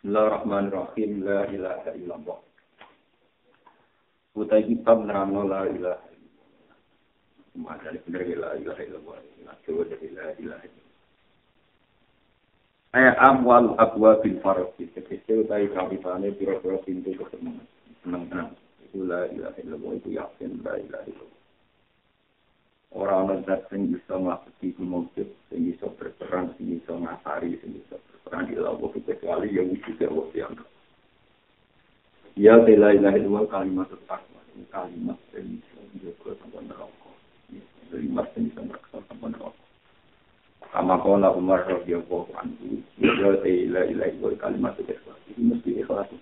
Bismillahirrahmanirrahim. La ilaha illallah. Utai kitab nerangno la ilaha illallah. Maka bener la ilaha illallah. Coba dari la ilaha illallah. Aya amwal abwa bil farqi. Sekecil utai kapitane pira-pira pintu kesenangan. Senang-senang. Itu la ilaha illallah itu yakin la ilaha illallah. Orang ana zat sing iso nglakoni kumujud, sing iso berperan, sing iso ngasari, sing iso berperan di Allah kecuali yang wujud Allah yang. Ya la ilaha illallah kalimat taqwa, kalimat sing iso njogo sampai neraka. Kalimat sing iso nreksa sampai neraka. Kama qala Umar radhiyallahu anhu, ya la ilaha illallah kalimat taqwa. Ini mesti ikhlas.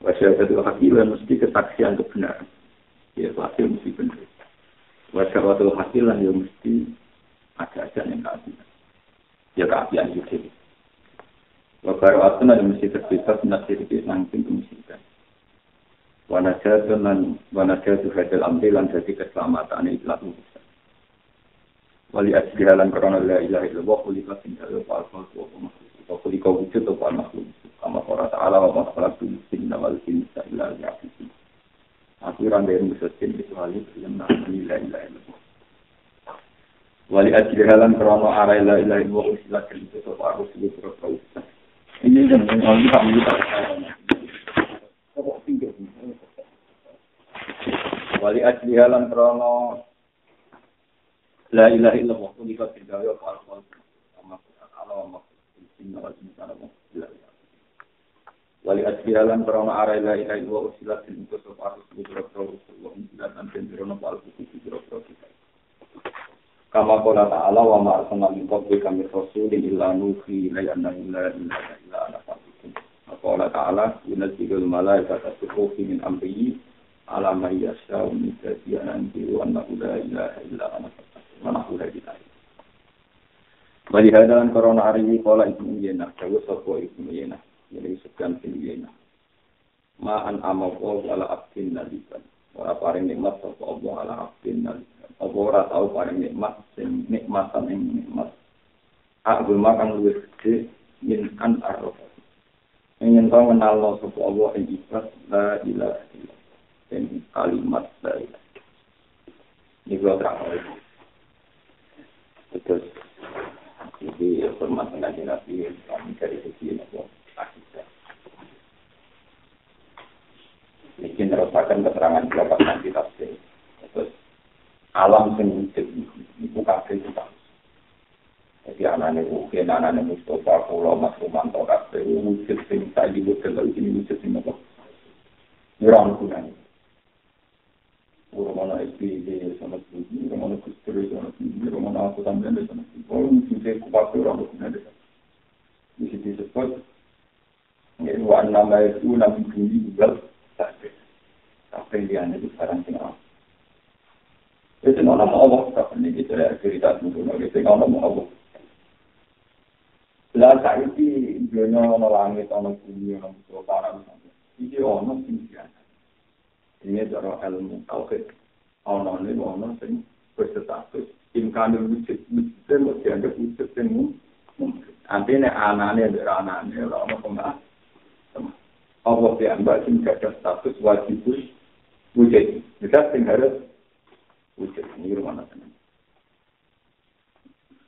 Wasyahadatul haqqi mesti kesaksian kebenaran. Ya pasti mesti benar. Wasyaratul hasilan yang mesti ada yang keabian. Ya keabian juga. Wabarakatuh yang mesti terbebas nasir di samping kemusikan. Wanajatuh hadal amrilan jadi keselamatan ikhlas urusan. Wali aslihalan korona la ilaha illallah kulika tinggal wa'alfal wa'alfal wa kulika wujud wa makhluk. Kama qala ta'ala wa makhluk sinna wal insa illa ya'afisi. Aturan dari musuhin kecuali yang namanya la ilaha illallah. Wali ajlihalan krono arai la ilaha illallah silakan itu harus diperlukan. Ini yang kami tak Wali ajlihalan krono la ilaha illallah kunika tigawe al-fal sama Allah inna wal insa Wali asfihalan perona arai la ilaha illallah usilat din untuk harus berdoa Rasulullah dan tenturono pal buku berdoa kita. Kama qala ta'ala wa ma arsalna min qablika min rasulin illa nuhi la ilaha illa ana fa'budu. Qala ta'ala yunazzilul malaikata turufi min amrihi ala ma yasha'u min ibadihi wa annahu la ilaha illa ana fa'budu. Mana ulah kita. Wali hadalan corona hari ini qala ibnu Yainah dawu sapa ibnu Yainah. Jadi sekian tingginya. Ma'an amawo ala abdin nalikan. Orang paling nikmat sapa Allah ala abdin nalikan. Apa ora tau paling nikmat sing nikmatan ing nikmat. Aku makan luwih gede min an araf. Ingin kau mengenal sapa Allah ing ikhlas la ilaha illallah. Dan kalimat la ilaha. Ini gua terang. Terus ini permasalahan Nabi kami dari segi Allah. Ini merupakan keterangan pendapat nanti tafsir. Terus alam sing wujud itu kabeh itu. Jadi anane mungkin anane Mustafa kula Mas Romanto kabeh wujud sing tadi wujud lagi ini wujud sing apa? Nyurang kunane. Urmana iki sama iki, urmana kustur sama iki, urmana aku sampeyan sama iki. Oh, iki kupat orang kunane. Di situ disebut ini nama itu nabi bumi juga sampai dia itu sekarang tinggal. Itu nama Allah tak ini kita cerita dulu lagi tinggal nama Allah. Lah saya ini dunia orang langit orang bumi orang utara ini orang tinggal. Ini cara ilmu tauhid orang ini orang yang berstatus imkan wujud mesti dianggap wujud yang artinya anaknya orang pengah. Allah diambil hingga ada status wajib wujud. Kita harus wujud. Ini rumah tenang.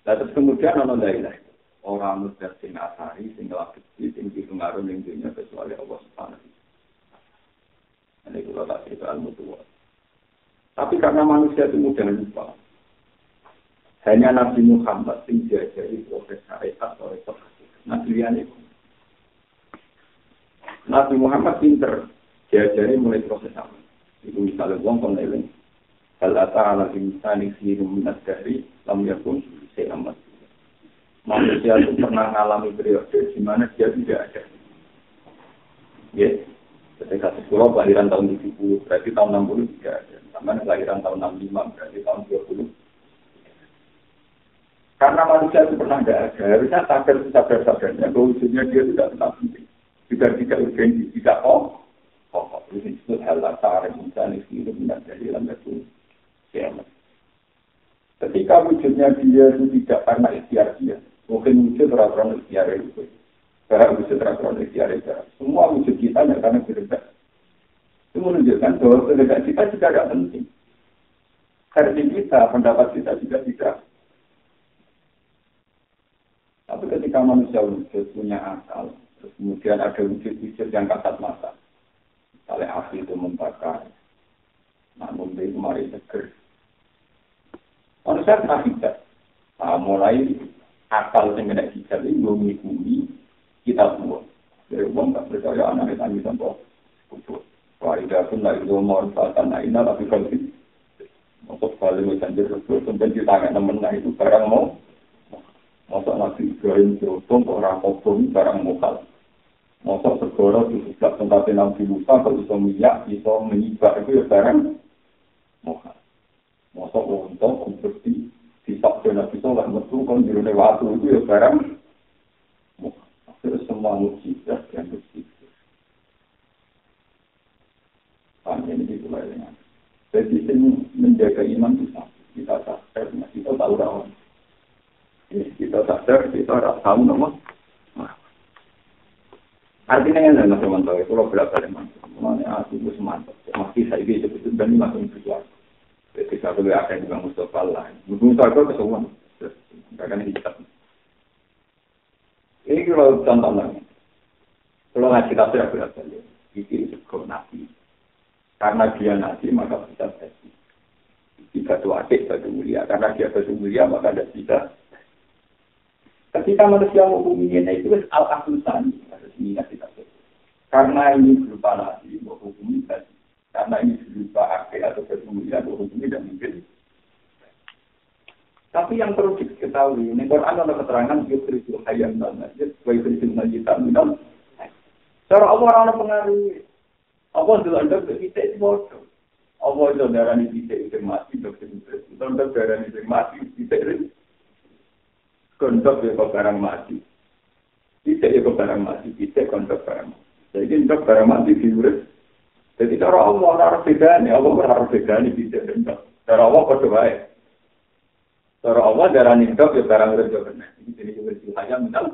Lalu kemudian orang lain orang muda sing asari, sing lagi, sing dipengaruhi yang dunia kecuali Allah Subhanahu. Ini kalau tak cerita ilmu tua. Tapi karena manusia itu mudah lupa. Hanya Nabi Muhammad sing diajari proses syariat atau resolusi. Nabi yang itu. Nabi Muhammad pinter diajari mulai proses apa. Itu misalnya wong kon eling. Hal ta'ala insani khairum min ad-dari lam yakun sa'amat. Manusia itu pernah mengalami periode di mana dia tidak ada. Ya, ketika sekolah kelahiran tahun 70, berarti tahun 60 tidak ada. Sama kelahiran tahun 65, berarti tahun 20. manusia itu pernah nggak ada. Harusnya sadar-sadarnya bahwa wujudnya dia tidak tetap penting. Juga tidak urgensi, tidak pokok. Ini disebut hal asar, misalnya hidup tidak dari dalam itu. Ketika wujudnya dia itu tidak karena ikhtiar dia. Mungkin wujud peraturan ikhtiar itu. Karena wujud peraturan ikhtiar itu. Semua wujud kita tidak karena kehendak. Itu menunjukkan bahwa kehendak kita juga tidak penting. Versi kita, pendapat kita juga tidak. Tapi ketika manusia wujud punya akal, terus kemudian ada wujud-wujud yang kasat mata. Misalnya api itu membakar, namun dia kemarin seger. Manusia pernah hijab. Mulai akal yang kena hijab ini mengikuti kita semua. Dari orang tak percaya anak tanya sampai kubur. Waridah pun tak itu mau saltan naina tapi kalau itu untuk balik menjadi sesuatu dan ditanya teman itu barang mau. Masa Nabi Ibrahim diotong orang obong barang mokal. Masa segera di sebelah tempat Nabi Musa kalau bisa minyak, bisa menyibak itu ya barang mokal. Masa untuk seperti disab dan Nabi Soleh metu kan di dunia waktu itu ya barang mokal. Terus semua mujizat yang mujizat. Panjang ini dimulai dengan. Jadi ini menjaga iman kita sadar, kita tahu rawan. Kita sadar, kita harus tahu nama. Artinya yang dalam teman-teman itu kalau berapa teman, namanya aku itu semantap. Masih saya bisa sebut dan ini masih berjuang. Ketika aku akan juga Mustafa lain, Mustafa itu kesemuan, akan hidup. Ini kalau contoh lagi, kalau ngaji tafsir berapa ya? Ini cukup nabi. Karena dia nabi maka bisa jadi. Jika itu adik batu mulia, karena dia batu mulia maka tidak bisa. Ketika manusia menghukuminya itu al-asusan, harus ingat kita. Karena ini berupa nabi, menghukumi tadi. Karena ini berupa adik atau batu mulia, menghukumi tidak mungkin. Tapi yang perlu diketahui, ini Quran ada keterangan yusrisul hayyan dan najis, wa yusrisul najisan minal. Cara Allah orang pengaruh, Allah adalah dokter kita itu bodoh. Allah itu darah ini kita itu mati, dokter itu darah ini mati, kita itu kondok ya barang mati. Kita ya barang mati, kita kondok barang mati. Jadi kondok barang mati diurus. Jadi cara Allah harus bedanya, Allah harus bedanya kita kondok. Cara Allah berdoa. Cara Allah darah nindok ya barang rejo benar. Jadi juga silahnya minal.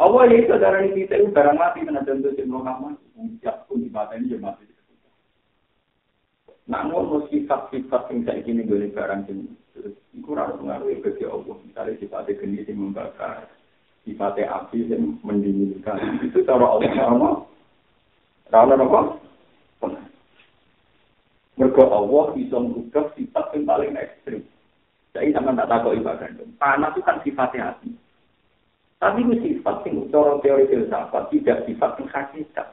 Allah ya itu darah ini kita itu barang mati karena contoh si Muhammad. Siap pun di mata ini ya mati. Namun sifat-sifat yang saya ingin boleh barang ini. Kurang pengaruh bagi Allah. Misalnya sifatnya geni yang membakar. Sifatnya api yang mendinginkan. Itu cara Allah sama. Rana apa? Benar. Mergo Allah bisa mengubah sifat yang paling ekstrim. Jadi sama tak tahu ibadah. Panas itu kan sifatnya hati. Tapi itu sifat yang cara teori filsafat tidak sifat yang hakikat.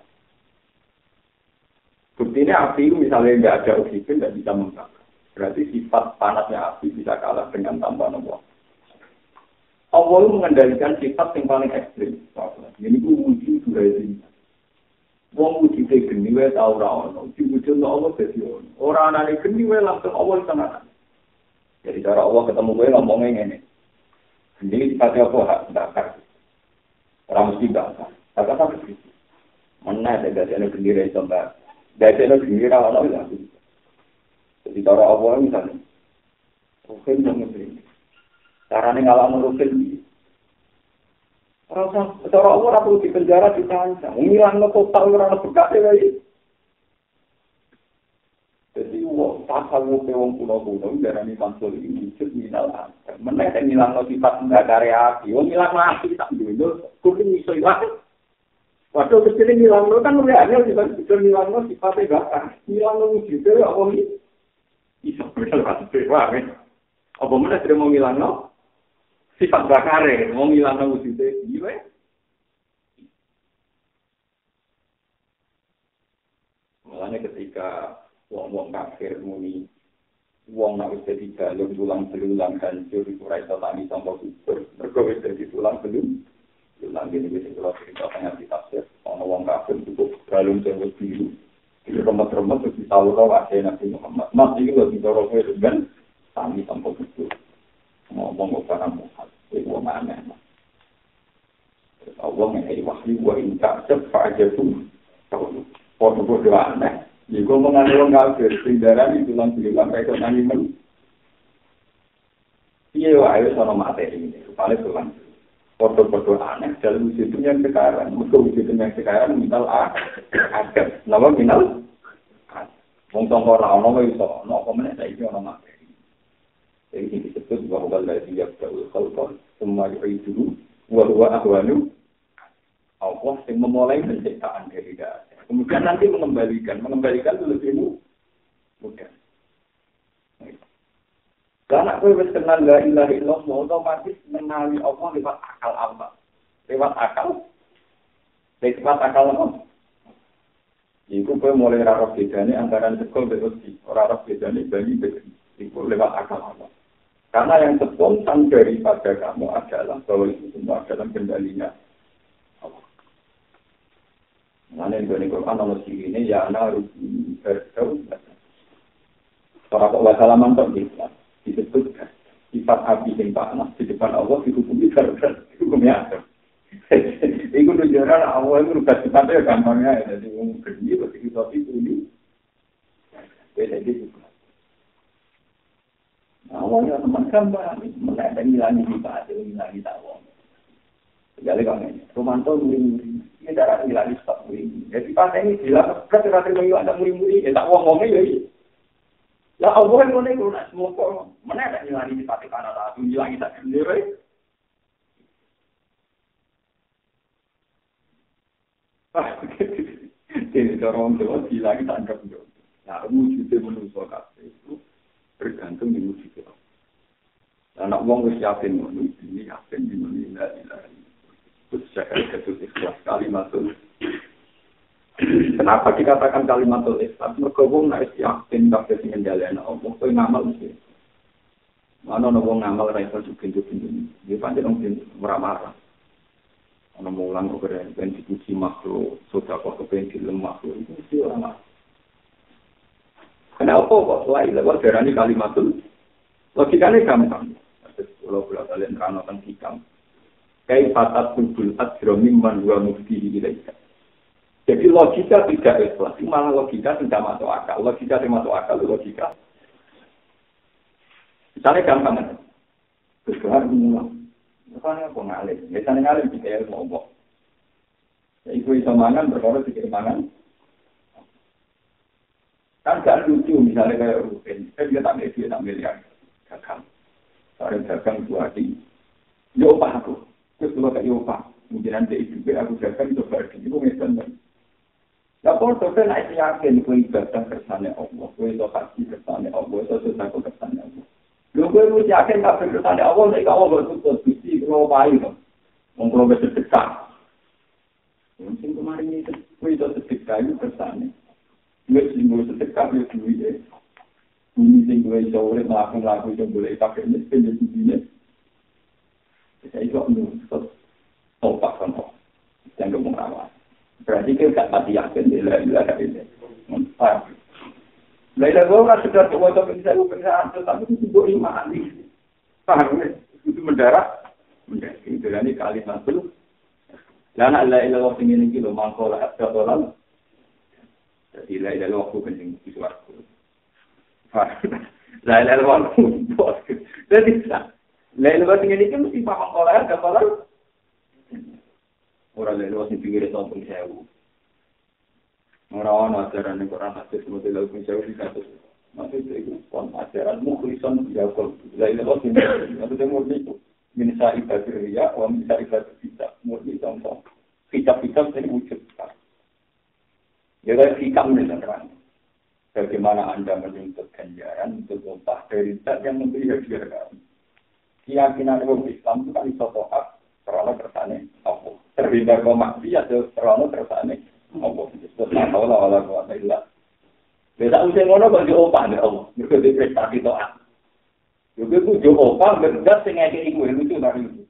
Buktinya api itu misalnya tidak ada oksigen tidak bisa membakar. Berarti sifat panasnya api bisa kalah dengan tambahan Allah. Allah mengendalikan sifat yang paling ekstrim. Ini itu wujud durasi. Wong wujud geni wae tau ora ono. Wujud Allah dadi ono. Ora anane geni wae langsung Allah tenan. Jadi cara Allah ketemu kowe ngomongnya ngene. Geni sifatnya apa hak bakar. Ora mesti bakar. Bakar apa sih? Mana ada gajahnya geni ra iso bakar. Gajahnya geni ra ono ya. Jadi cara Allah misalnya, Rukin yang ngebeli. Caranya ngalamin Rukin. Cara Allah perlu di penjara ditancang. Ngilang total orang berkata lagi. Jadi pasal wong kuno-kuno darani mansur ini wujud minal asar. Menek ngilang sifat ngagare api. Wong ngilang api tak dulu. Kuwi iso ilang. Waktu kecil ngilang kan reale sifat ngilang sifatnya bakar. Ngilang wujudnya apa iki? Iso bener pasti wae. Apa meneh terima ngilangno sifat bakare, mau ngilangno wujude iki wae. Mulane ketika wong-wong kafir muni wong nek wis dadi dalem tulang-tulang hancur ora iso tani tanpa kubur. Mergo wis dadi tulang-tulang ini wis kula cerita tentang tafsir ana wong kafir cukup dalem sing wis biru. Itu remat-remat itu tahu Nabi Muhammad. Mas itu lebih dorong dengan tani tanpa itu. Ngomong apa perkara muhal. Itu mana? Allah mengenai wahyu wa inta sefajatu. Foto-foto aneh. Jika mengandung kafir, sindaran itu langsung sampai ke naniman. Iya, ayo soal materi ini. Paling tulang. Foto-foto aneh dalam wujud yang sekarang. Untuk wujud yang sekarang minal agak. Nama minal? Mungkin orang-orang itu orang saya itu orang materi. Jadi ini disebut bahwa dari yang kalau semua itu bahwa ahwanu Allah yang memulai penciptaan dari dasar. Kemudian nanti mengembalikan itu lebih mudah. Karena aku harus kenal la ilaha illallah, otomatis mengenali Allah lewat akal Allah. Lewat akal apa? Itu gue mulai rarok bedanya antara sekol dan uji. Rarok bedanya bagi itu lewat akal Allah. Karena yang spontan daripada kamu adalah bahwa itu semua dalam kendalinya Allah. Mana yang Quran nomor ini ya ana rugi bertau. Para penguasa mantok disebutkan sifat api yang panas di depan Allah dihukumi karena hukumnya ada. Itu tujuan Allah itu bukan sifatnya gampangnya jadi umum kerja seperti itu ini. Beda gitu. Awalnya teman gambar menaikkan nilai sifat itu nilai tahu. Jadi kalau ini, Romanto murid-murid, ini darah nilai sifat murid. Jadi pas ini bilang, kata-kata yang ada murid-murid, ya tak ngomongnya ya. Lah Allah yang mana itu nak semua kok mana ada nilai sifat karena satu nilai kita sendiri. Jadi orang tua bilang kita anggap itu. Nah, wujudnya manusia kafir itu bergantung di wujud itu. Anak wong wis yakin ngono iki yakin di mana ilaha. Terus saya ketus ikhlas kalimatul. Kenapa dikatakan kalimatul ikhlas? Mergo wong nek yakin kabeh sing njalani Allah kowe ngamal mesti. Mana ono wong ngamal ra iso pintu-pintu. Dia pancen wong marah-marah. Ana mulang kok keren ben dipuji makhluk, sedekah kepen dilem makhluk itu mesti ora. Kenapa kok lain lewat darani kalimatul? Logikanya gampang. Kalau kalian ranokan hikam. Kayak fatat tubul adromi man wa mufti ilaika. Jadi logika tidak ikhlas, malah logika tidak masuk akal. Logika tidak masuk akal, logika. Misalnya gampang kan? Terus keluar mengulang. Misalnya aku ngalim. Misalnya ngalim kita yang ngomong. Ya itu bisa mangan, berkorot dikit mangan. Kan gak lucu misalnya kayak Ruben. Saya juga tak miliar. Gagal. Soalnya dagang suati. Yopa aku. Terus kalau kayak yopa. Mungkin nanti juga aku dagang itu berarti. Itu ngesan. Ya kalau saya naik yakin kau ibadah kersane Allah, kau itu haji kersane Allah, itu susah kau kersane Allah. Lu kau itu yakin tak kersane Allah, tapi kau betul betul kau baik dong, mengkau bersedekah. Mungkin kemarin itu kau itu sedekah itu kersane. Kau singgung sedekah itu duit. Bumi singgung itu oleh melakukan itu boleh pakai miskin jadi dunia. Saya itu menurut topak kan kok, yang kau merawat. Berarti kita tak pasti yakin bila ini. Paham? Bila orang sudah tua atau bisa tapi itu juga iman. Paham? Itu mendarat. Itu ini kalimat itu. Dan Allah ilah waktu ini kita mangkol asal orang. Jadi ilah waktu penting itu waktu. Paham? Ilah waktu bos. Jadi ilah waktu ini kita mesti mangkol asal orang. Orang lain wasni pinggir tompong sewu. Orang ajaran yang Quran hadis model lagu sewu di atas. Maksudnya itu kon ajaran mukhlisan jauh. Lain wasni maksudnya murni itu. Minsa ibadah ria, wa minsa ibadah kita. Murni contoh. Kitab-kitab ini wujud. Jadi hikam menerang. Bagaimana Anda menuntut ganjaran untuk upah dari zat yang memberi hadiah kami. Keyakinan orang Islam itu kan isotohak. Karena tersane Allah. Terhindar ke maksiat karena tersane Allah. Disebut Allah wala quwwata illa. Beda usia ngono kok diopah nek Allah. Mergo prestasi toat. Yo kuwi yo opah berdas sing ngene iku lucu ta iki.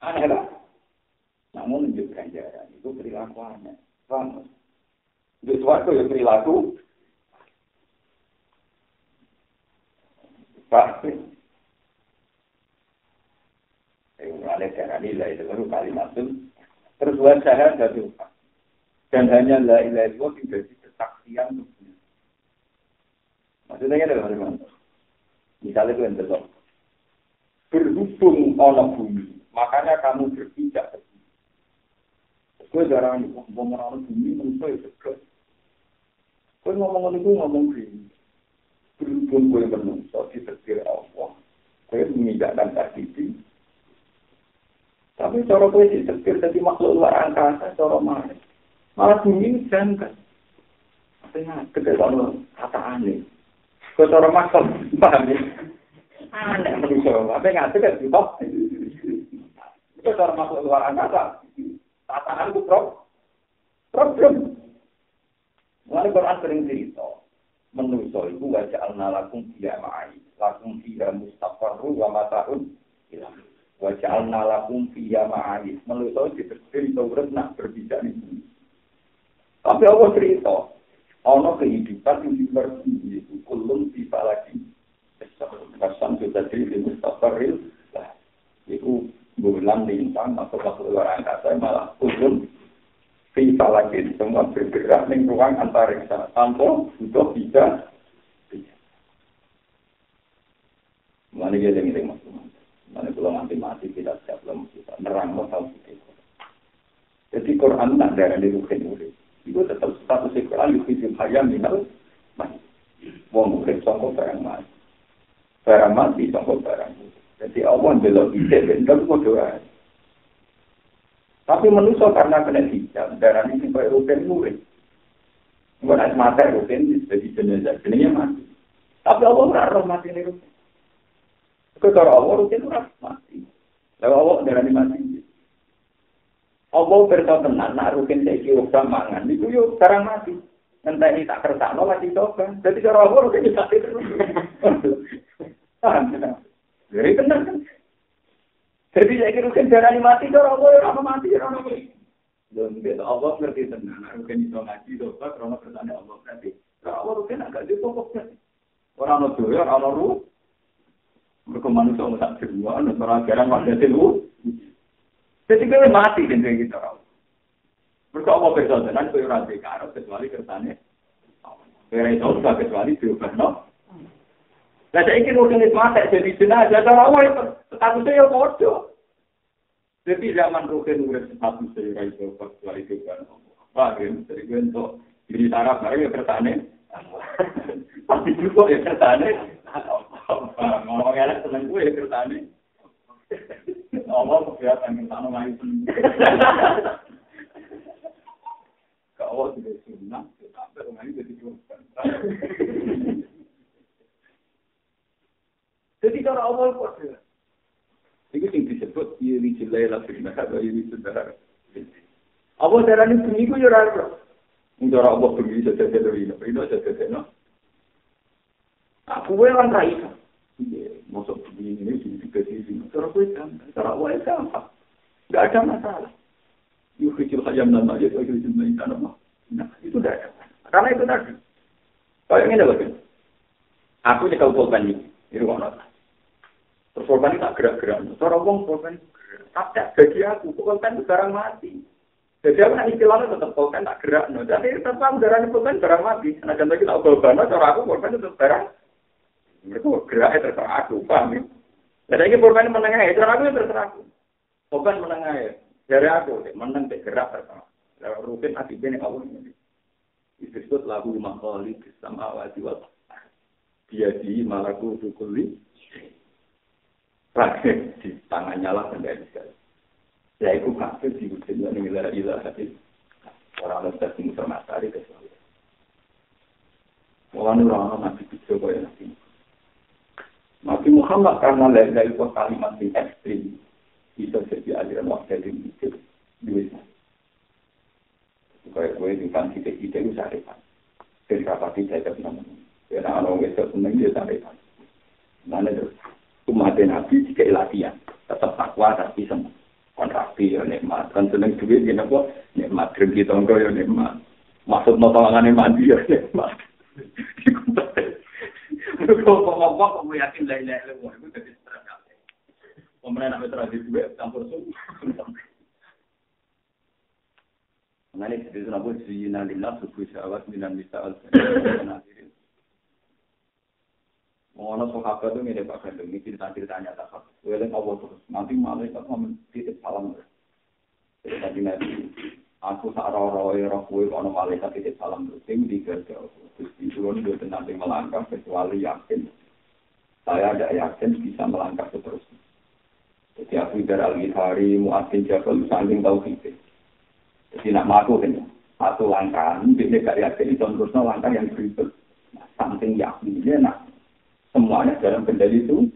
Aneh lah. Namun menunjukkan jalan itu perilaku aneh. Paham? Itu suatu yang perilaku. Paham? la ilaha illallah kalimatul terus wa syahadatul dan hanya la ilaha illallah menjadi kesaksian. Maksudnya ada bagaimana? Misalnya itu yang betul. Berhubung ana bumi, makanya kamu berpijak. Kowe jarang ngomong orang bumi menurut saya. Kowe ngomong itu ngomong gini. Berhubung kowe menungso disetir Allah. Kowe menginjakkan kaki. Tapi cara kowe disetir dadi makhluk luar angkasa cara malah bumi jangka. Tengah kedua kata aneh. Kowe cara makhluk paham ya? Aneh menungso. Apa ngatur kan di bawah. Kowe cara makhluk luar angkasa. Tataan itu problem. Mulai Quran sering cerita, menungso itu waja'alna lakum fiha ma'ayi, lakum fiha mustaqarru wa mata'un ilah. Waja'alna lakum fiha ma'ayi, menungso diberi urip nak berbijak ini. Tapi Allah cerita, ana kehidupan yang diperti itu kulun tiba lagi. Kesan sudah jadi mustaqarril, itu bulan lintang atau waktu luar angkasa malah turun vital lagi semua bergerak di ruang antariksa tanpa butuh bisa mana dia yang mana kalau mati tidak siap belum kita nerang masalah itu. Jadi Quran tak ada di rukin itu tetap status Quran itu hayam minal mati mau mungkin sangkut barang mati sangkut barang. Jadi Allah belok ide bentuk doa. Tapi manusia karena kena hijab, darah ini sampai rutin murid. Bukan ada mata rutin, jadi jenazah jenazah mati. Tapi Allah berarti mati ini rutin. Kalau Allah rutin berarti mati. Lalu Allah darah ini mati. Allah beritahu tenang, nak rutin saya kira mangan. Itu yuk sekarang mati. Nanti ini tak kertas, no mati coba. Jadi kalau Allah rutin mati terus. Jadi benar kan? Jadi saya kira kan darah mati, orang mati, orang mati. Dan kita Allah ngerti tenang, kan itu ngaji dosa, karena pertanyaan Allah nanti. Kalau Allah kan agak dipokok kan? Orang itu ya, orang itu. Mereka manusia tak semua, orang jarang pada itu. Jadi kita mati kan kita orang. Mereka Allah berdoa tenang, kau orang dekar, kecuali kertanya. Kira itu sudah kecuali diubah, no? Nah, saya ingin organisasi mata jadi jenazah, cara awal statusnya ya bodoh. Jadi zaman rukin urip statusnya ya itu kecuali juga. Apa gitu? Jadi gue untuk diri taraf, mereka ya kertane. Tapi juga ya kertane. Ngomong-ngomong seneng gue ya kertane. Ngomong kelihatan kertane main seneng. Kalau sudah sunnah, sampai rumah ini jadi korban. Jadi cara awal kok dia. Itu yang disebut iri jelai lah firman atau iri saudara. Apa cara ni bunyi ku jurang. Cara Allah bunyi saja dari ini saja no. Aku orang raih. Masuk begini ini juga sini. Cara aku kan, cara awal kan apa? Tidak ada masalah. Yuk kecil ayam dan aja itu kecil main tanam. Nah itu dah ada. Karena itu tadi. Kalau ini dah betul. Aku ni kau korban ni. Itu orang. Terus korban tak gerak-gerak. Seorang orang korban gerak. Tapi bagi aku, korban itu barang mati. Jadi aku nak istilahnya tetap korban tak gerak. Jadi tetap darahnya korban barang mati. Nah contoh kita korban, cara aku korban itu barang. Mereka geraknya terserah aku, paham ya? Jadi ini korban menengah, cara aku terserah aku. Korban menengah ya. Dari aku, meneng gerak terserah. Rutin akibatnya aku ini. Disebut lagu makhali bersama awati wal. Dia di malaku dukuli. Rakyat di tangannya lah kendali sekali. Ya itu kafir di wujudnya nilai hati. Orang lepas tinggi permasari kesualian. Orang masih bisa kaya nanti. Nabi Muhammad karena dari kalimat yang ekstrim bisa jadi aliran wakil yang mikir duitnya. Supaya gue tinggal kita itu sarepan. Dari kapal kita itu namanya. Karena orang itu senang dia sarepan. Mana itu? Umat Nabi jika latihan tetap takwa tapi senang. Kontraksi ya nikmat. Kan senang duit ya apa? Nikmat. Rezeki tonggo ya nikmat. Maksud notolangan mandi ya nikmat. Kalau ngomong kamu yakin lain-lain itu jadi stres. Pemenang nak tradisi duit campur suku. Mengenai itu nabo zina lillah suku syawat minan bisa al-fana. Ono sahabat itu mirip Pak Gandeng, ini cerita-ceritanya tak apa. Weleng Allah terus, nanti malaikat mau titip salam. Jadi tadi nanti, aku tak roh-roh kue, ono malaikat titip salam terus, ini dikerja. Terus disuruh dia nanti melangkah, kecuali yakin. Saya ada yakin bisa melangkah seterusnya. Jadi aku dari Al-Ghifari, Mu'adzin Jabal, saking tahu kita. Jadi nak maku kan, satu langkah, dia gak yakin, terusnya langkah yang berikut. Saking yakinnya, nak. Semuanya dalam kendali itu.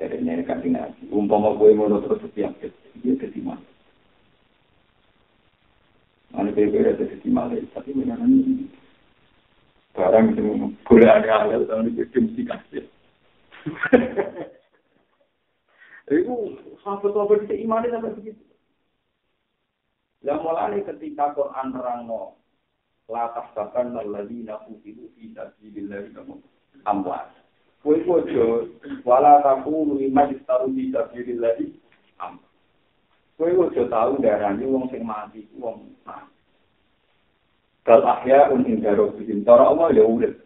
Jadi ini kan tinggal. Umpama gue mau terus setiap dia jadi mana? Mana berbeda jadi mana? Tapi mana ini? Barang itu boleh ada hal tahun itu mesti kasih. Itu sahabat-sahabat kita imani sampai begitu. Yang mulai ketika Quran terangno. La tahsaban alladziina qutilu fi sabilillahi amwat. Kowe ojo wala taqulu liman istaru fi sabilillahi amwat. Kowe ojo tau darani wong sing mati ku wong mati. Kal ahya inda rabbihim tara Allah ya urip.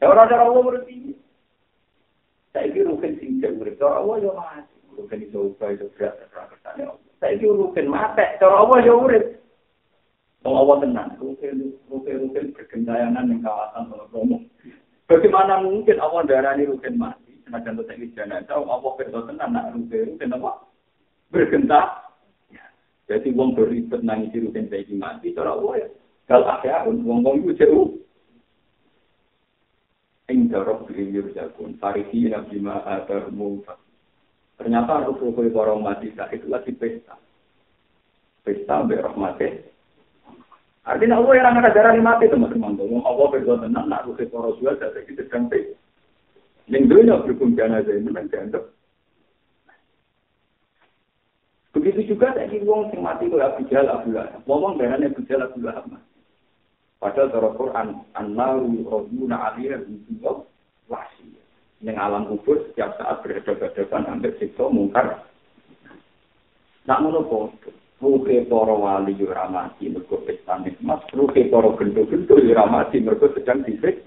Ya ora cara Allah urip iki. Saiki rugen sing urip tara Allah ya mati. Rugen iso upae iso berat kersane Allah. Saiki rugen mate cara Allah ya urip. Allah tenang, rugen bergentayangan di kawasan Solomo. Bagaimana mungkin Allah darani rugen mati? Senajan untuk teknis jenazah, Allah berdoa tenang, nak rugen apa? Bergenta. Jadi wong beribet nangis rugen saiki mati, cara Allah ya. Kalau akhirnya wong itu jauh. Indah roh beliau jagun, farisi nabi ma'adar mu'fad. Ternyata rugen orang mati saat itu lagi pesta. Pesta berahmatnya. Artinya Allah yang ada darah mati teman-teman. Allah berdoa tenang, nak rugi para jual dari kita cantik. Yang dunia berhukum jenazah ini menjandok. Begitu juga tadi wong sing mati itu Abu Jahal Abu Lahab. Wong darahnya Abu Jahal Abu Lahab. Padahal dalam Quran an-naru raduna 'alaiha bi-dhulm wahsi. Yang alam kubur setiap saat berhadapan-hadapan hampir siksa mungkar. Nak menapa? Ruhe para wali yo ora mati mergo pesta nikmat, ruhe para gendho-gendho yo ora mati mergo sedang disik.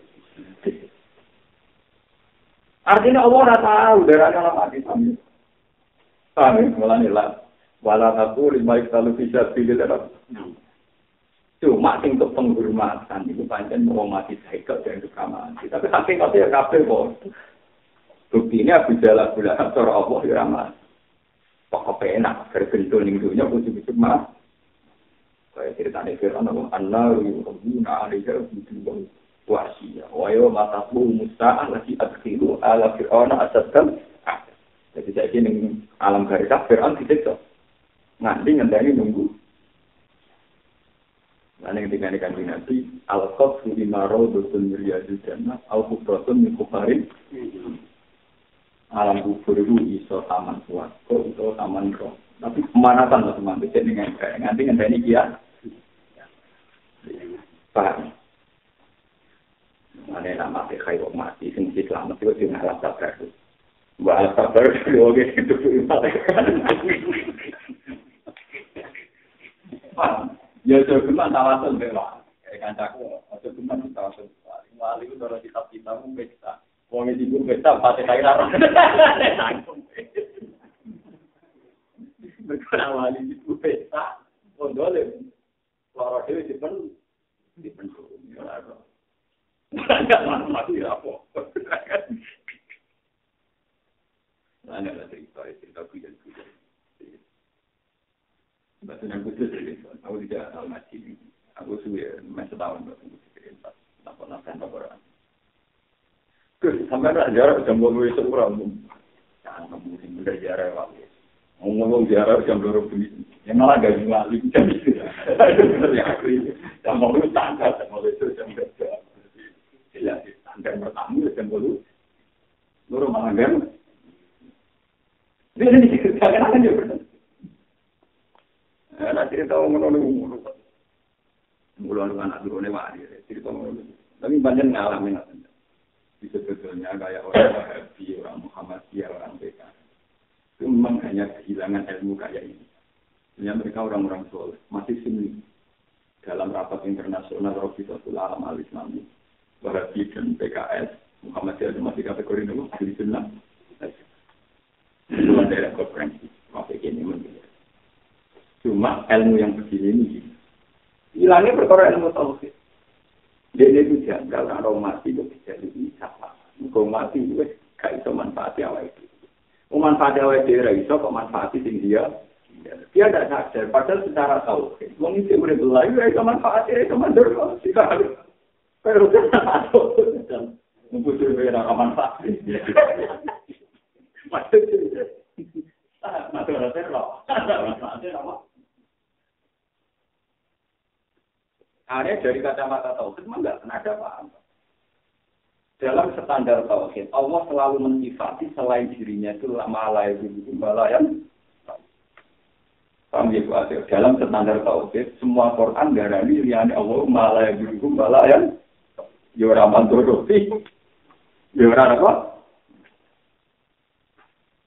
Artinya Allah ora tahu darahnya ora mati sampe. Sampe mulane lah wala taqul lima iktalu fi sabilillah. Cuma sing untuk penghormatan itu pancen mau mati saiki dan itu mati. Tapi saking kok ya kabeh kok. Buktinya Abu Jahal Abu Lahab cara Allah yo ora mati. Pokok enak, berbentuk ning dunia kudu-kudu mah. Kayak ceritane Fir'aun Allah yuruna 'alaiha bi-dhulm wasiya. Wa yawma taqumu as-sa'ah lati adkhilu ala fir'auna asaddan. Jadi saiki ning alam barzakh Fir'aun disiksa. Nganti ngenteni nunggu. Lan ning dikane kanjeng Nabi al-qadru limaradun riyadul jannah au kubratun min kufarin. Alam kubur itu iso taman suwarga, iso taman roh. Tapi pemanasan lah teman, bisa dengan nganti ngenteni dia. Paham? Ada nama kekhay kok mati, sing selamat itu dengan alam sabar. Buat alam sabar itu oke itu. Ya cuma tawasul bela. Kayak kancaku, atau cuma tawasul. Wali itu kalau kitab-kitab kita. Wong iki ibu pesta pate kaya ora. Mereka awali ibu pesta, mondole. Loro dhewe dipen ya ora. Enggak mati apa. Ana la cerita kuyen. Bahasa yang khusus aku tidak tahu masih. Aku sudah masih tahun baru cerita. Apa sampai ada jarak jam 12 itu kurang. Jangan mungkin udah jarak lagi. Ngomong jarak jam 12 yang malah gak ngalih jam itu. Ya aku jam 12 tanggal jam 12 jam kerja. Jelas tanggal pertama jam 12. Loro malah kan. Ini diceritakan akan dia benar. Nanti kita ngomong-ngomong. Mulai-mulai anak turunnya mati. Cerita ngomong. Tapi banyak ngalamin. Nah, itu. Jadi, sampai ada jarak jam 12 itu. Yang malah gak ngalih jam itu. Jelas tanggal pertama jam 12 jam kerja. Jelas tanggal pertama jam 12. Loro malah kan. Ini diceritakan akan dia benar. Nanti kita ngomong-ngomong. Mulai-mulai anak turunnya mati. Cerita ngomong. Sebetulnya kayak orang Wahabi, orang Muhammadiyah, orang PKI. Itu memang hanya kehilangan ilmu kayak ini. Sebenarnya mereka orang-orang soleh, masih sunni. Dalam rapat internasional Rabitatul Alam Al-Islami, Wahabi dan PKS, Muhammadiyah itu masih kategori nomor ahli sunnah. Itu ada konferensi, masih ini mungkin. Cuma ilmu yang begini ini, hilangnya perkara ilmu tauhid. Dia itu janggal, kalau mati itu bisa bisa. Kalau mati itu gak bisa manfaati awal itu. Manfaati awal itu bisa, kok manfaati dia. Dia tidak sadar, padahal secara tauhid. Wong itu udah belayu, itu manfaati, itu mandor. Tidak harus. Kalau kita tahu, membutuhkan mereka manfaati. Maksudnya, maksudnya terlalu. Maksudnya apa? Hanya dari kacamata tauhid memang nggak pernah ada apa-apa. Dalam standar tauhid, Allah selalu mensifati selain dirinya itu malaikat itu balayan. Paham ya Bu Asyir? Dalam standar tauhid, semua Quran darani liyane Allah malaikat itu balayan. Ya ora manturuti. Ya ora apa?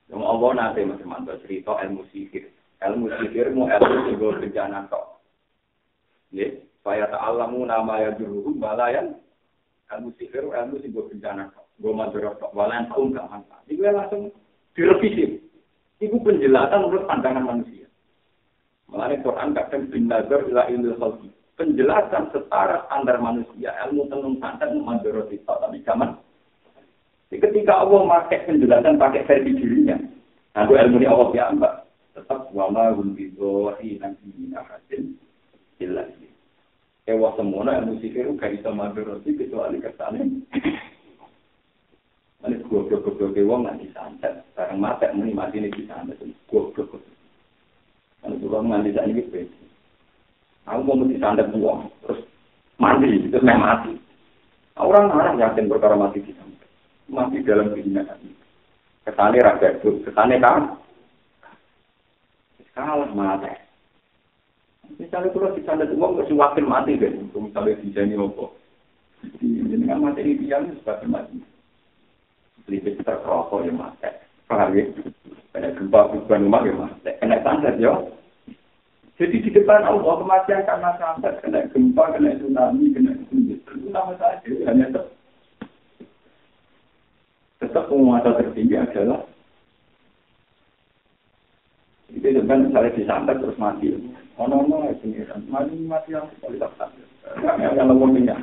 Yang Allah nanti masih mantu cerita ilmu sihir. Ilmu sihir mu ilmu sing bencana tok. Nggih. Supaya ta'alamu nama ya juruhum balayan ilmu sihir, ilmu sih gue bencana gue madorot, balayan tahun gak manfaat itu langsung direvisi itu penjelasan menurut pandangan manusia mengenai Quran kadang bin nazar ila ilmu khalqi penjelasan setara standar manusia ilmu tenung santan madorot itu tapi zaman ketika Allah pakai penjelasan pakai versi dirinya nah gue ilmu ini Allah ya mbak tetap wama rumbidohi nanti hasil jelas Ewa semuanya ilmu sihir gak bisa mandoroti kecuali kesalahan. Ini goblok-goblok wong nggak disantet. Sekarang mati mati ini disantet. Goblok. Ini juga mandi saat ini beda. Aku mau disantet wong terus mandi terus mati. Orang yakin perkara mati disantet. Mati dalam keinginan. Kesane raga itu, kesane kan? Kalah mati. Misalnya kalau di sana uang masih wakil mati kan, misalnya di sini apa? Jadi kan mati ini dia sebagai mati. Lebih terkerokok ya mati. Paham ya? Kena gempa bukan rumah ya mati. Kena santet ya. Jadi di depan Allah kematian karena santet, kena gempa, kena tsunami, kena itu nama saja hanya tetap penguasa tertinggi adalah itu kan misalnya disantet terus mati. Ono ini kan mati yang kualitas yang ngomongnya.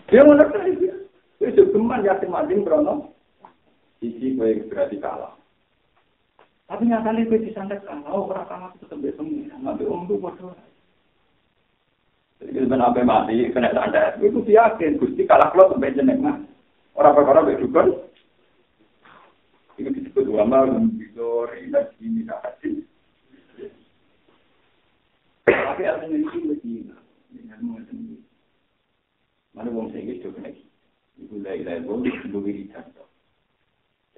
Dia mengerti dia. Itu teman yakin mati berono. Sisi baik berarti kalah. Tapi nyatanya gue disantet kalah. Oh orang itu tetap besok. Nanti itu bodoh. Jadi sebenarnya apa mati kena santet itu yakin Gusti kalah kalau sampai jeneng mah. Orang-orang berdukun. Itu disebut ulama bidor ilah ini hasil. Tapi artinya itu begini. Mana wong saya gitu kan lagi. Ibu lagi wong itu begini contoh.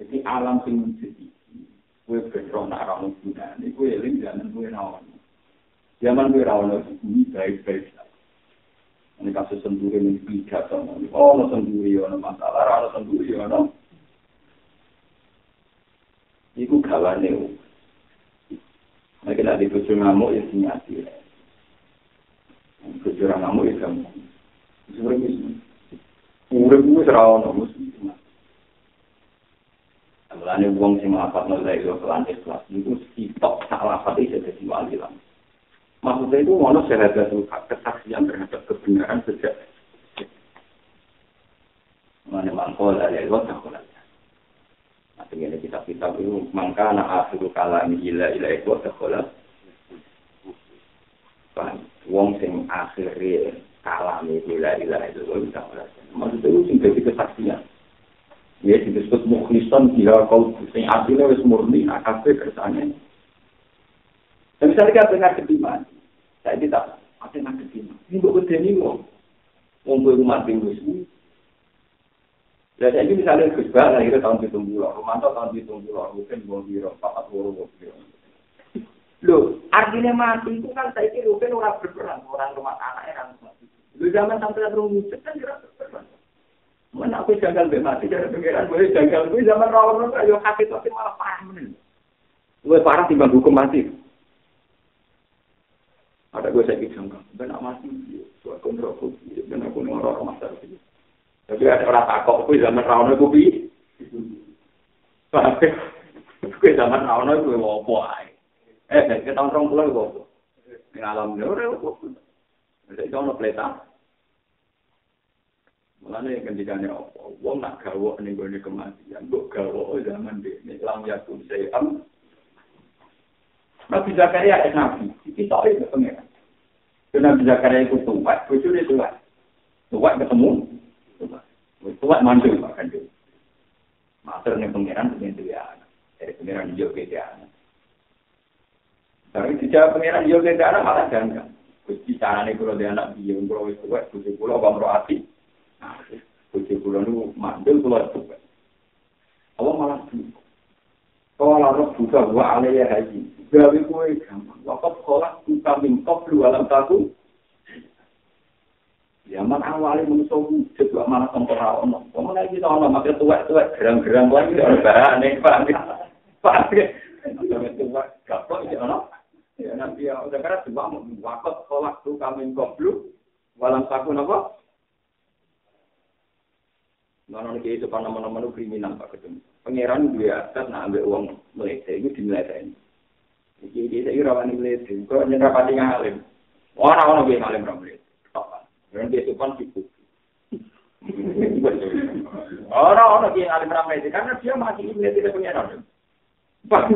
Jadi alam sing jadi. Gue berdoa nak ramu sudah. Ini gue eling jangan gue rawan. Zaman gue rawan ini baik-baik. Ini kasus sendiri ini bijak sama. Oh, sendiri ada masalah. Ada sendiri ada. Iku gawane. Nek nek dibojo ngamuk ya sinyati. Bojo ngamuk ya kamu. Urip wis ra ono mesti. Mulane wong sing ngapatno lek yo kelantis kelas niku sitok salah pati dadi wali lan. Maksudnya itu ono syahadat kesaksian terhadap kebenaran sejak. Mana mangkol ada lewat tak Artinya kitab-kitab itu mangkana akhiru kalam ila itu sekolah. Wong sing akhire kalam ila itu sekolah. Maksudnya itu sing dadi kesaksian. Ya disebut mukhlisan dia kau sing asline wis murni akabe kersane. Dan misalnya kita dengar kediman, saya tidak ada nak kediman. Ini bukan deni wong rumah tinggal semua. Jadi misalnya Gus Bah lahir tahun 70, Romanto tahun 70, mungkin wong biro, Pak Woro wong biro. Loh, artinya mati itu kan saya kira orang berperan, orang rumah anaknya kan mati. Lu zaman sampai rumah kan kira berperan. Mana aku janggal mbek mati dari pengiran boleh janggal kuwi zaman rawon ayo hati tapi malah parah menen. Luwih parah timbang hukum mati. Ada gue sakit janggal, ben mati suatu kontrol ben aku ngorok masalah iki. Tapi ada orang takok kuwi zaman rawon kuwi. Kuwi zaman rawon kuwi opo ae. Kita tahun 20 kok. Ning alam ora kok. Nek ono pleta. Mulane kendikane apa? Wong nak gawok ning gone kematian, kok gawok zaman dene lam yakun sayam. Nabi Zakaria nabi, iki tok iki pengen. Nabi Zakaria itu tuwak, bojone tuwak. Tuwak ketemu. Tuwak mandul makan dia. Matur ning pangeran pengen dia. Dari pangeran yo ke dia. Tapi dijawab pangeran yo ke dia malah janggal. Gusti carane kula dhe anak piye kula wis tuwek bojo kula bangro ati. Nah, bojo kula niku mandul kula tuwek. Allah malah tuwek. Kala roh buka wa alaiya haji. Gawe kowe gampang. Waktu sekolah kita mingkop lu alam taku. Zaman awalnya manusia wujud kok malah tempera ono. Kok menawa kita ono makin tuwek-tuwek gerang-gerang lagi ora bahane Pak. Pak. Tuwek kapok iki ono. Ya nanti ya udah karena coba waktu sekolah tuh kami koplu walang takun apa? Mana nih itu nama-nama kriminal pak ketemu. Pangeran dia atas nak ambil uang Malaysia itu dimeletain. Jadi dia rawan Malaysia. Kau nyerah pati ngalim. Orang-orang dia ngalim ramai. Dan dia sopan situ. Orang-orang dia ngalim ramai karena dia masih Malaysia pangeran. Pak.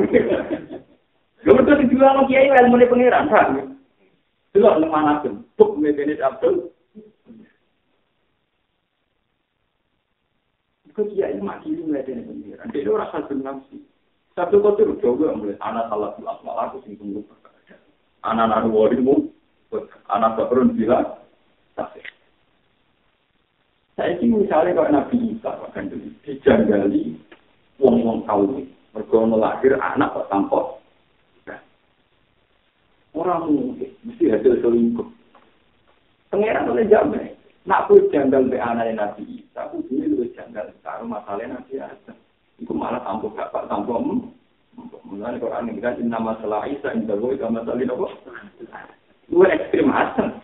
Lalu terus dijual lagi kiai ilmu ni pengiran, kan? Delok nang manapun, buk ngene Abdul. Kok kiai mati ilmu ni pengiran. Dia ora satu nafsi. Satu kotor juga mulai anak salah asmal aku sing tunggu. Anak-anak warimu, anak baperun bilang, tak. Saya ini misalnya kalau Nabi Isa akan dijanggali wong-wong tahu mergo melahir anak kok tanpa orang mungkin mesti hasil selingkuh. Pengeran oleh jamin. Nak pun janggal be anak Nabi Isa, aku dulu lebih janggal karo masalah Nabi Isa. Iku malah tampuk bapak tampuk mulane Quran ngendikan inna masalah Isa inda wa kama salin apa? Dua ekstrem Hasan.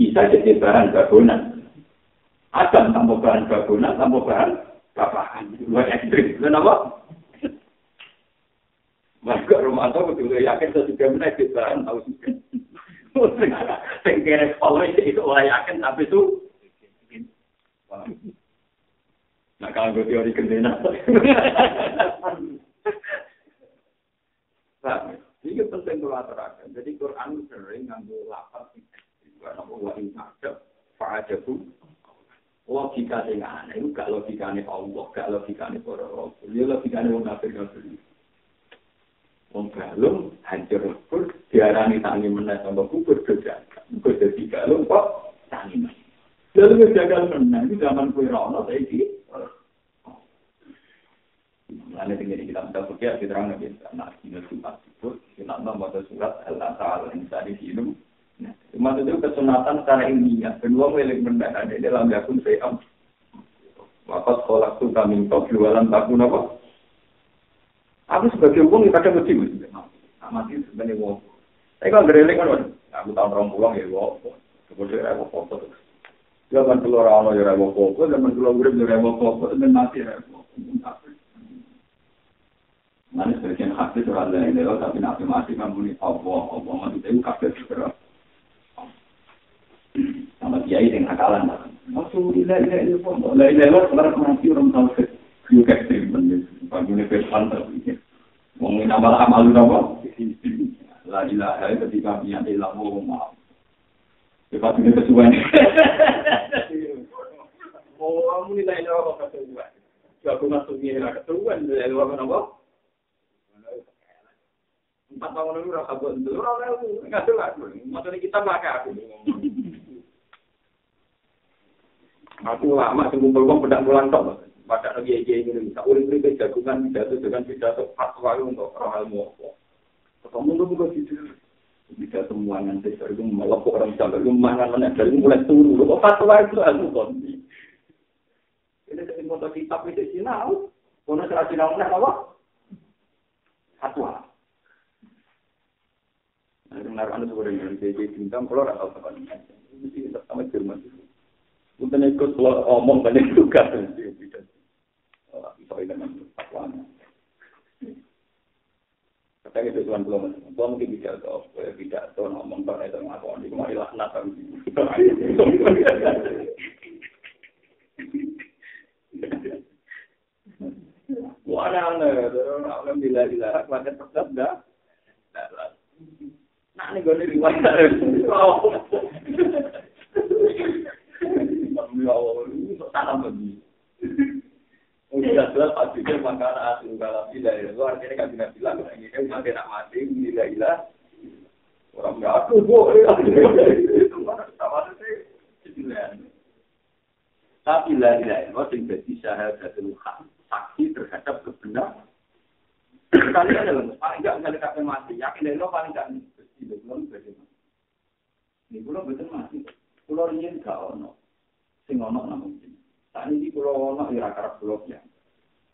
Isa jadi bahan bangunan. Hasan tampuk bahan bangunan, tampuk bahan bapakan. Dua ekstrem. Kenapa? Maka rumah itu betul yakin saya juga menaik bahan tahu juga. Tengkere kalau itu orang yakin tapi itu. Nah kalau gue teori kendena. Nah, ini penting kalau aturakan. Jadi Quran sering ngambil lapat. Karena bahwa ini ada fa'ajabu. Logika yang aneh itu gak logikanya Allah, gak logikanya para rasul. Dia logikanya orang kafir-kafir. Wong galung hancur lebur diarani tangi meneh tambah kubur kerja. Kok dadi galung kok tangi meneh. Lalu jagal meneh di zaman kuwi ra ono saiki. Lalu tinggal kita minta fikir diterangkan kita nak ini surat itu kita membaca surat Al-Ta'ala yang tadi diinum. Cuma itu kesunatan secara ilmiah. Kedua milik benda ada dalam yakun sayam. Wakat kolak tu kami kau jualan takun apa? Aku sebagai wong kadang mesti mati sebenarnya wong. Saya kan gereling kan, aku tahun 20 ya wong. Kemudian aku foto. Zaman keluar ono ya wong foto, zaman keluar urip ya wong foto, dan mati ya wong. Nanti sebagian hadis orang lain lewat tapi nanti mati kamu ni Allah mati itu kafir juga. Sama kiai dengan akalan. Maksud ilahi pun, ilahi sekarang mati orang tahu juga ekstrim. Bagi universal tapi mungkin amal apa? La ilaha ketika punya ilmu maaf. Lepas ini kesuwen. Oh, kamu nilai apa kesuwen? Aku masuk ni lah kesuwen dari luar apa? 4 tahun lalu rasa buat dulu orang enggak jelas. Maksudnya kita pakai aku. Aku lama kumpul uang pedang bulan tok. Pada lagi ini tak urip-urip jagungan pidato fatwa untuk orang ilmu apa. Ketemu tu bukan gitu. Bisa semua nanti itu melepuk orang sampai rumah mana dari mulai turun. Fatwa itu aku konti. sing foto kitab itu sinau. Kono cara sinau nang apa? Fatwa. Benar anu sebenarnya jadi bintang kalau ora tau tekan. Mesti sama Jerman. Bukan ikut omong banyak juga sih. Bisa dengan fatwa. Katanya itu Tuhan belum mungkin bisa atau ngomong pada itu ngapain di kemarin laknat alhamdulillah kuatnya tetap dah. Nah ini gue nih riwayat. Tanam lagi. Udah jelas pastinya makanan asli kalau tidak itu artinya kan tidak bilang ini kan mati nak mati tidak orang nggak aku boleh itu mana sama sih tapi lah tidak itu jadi syahadat saksi terhadap kebenaran kali adalah paling nggak mengalihkan mati yakin itu paling nggak itu belum bagaimana ini belum betul mati pulau ini nggak ono sing ono namun saat ini pulau ono ira-ira pulau ya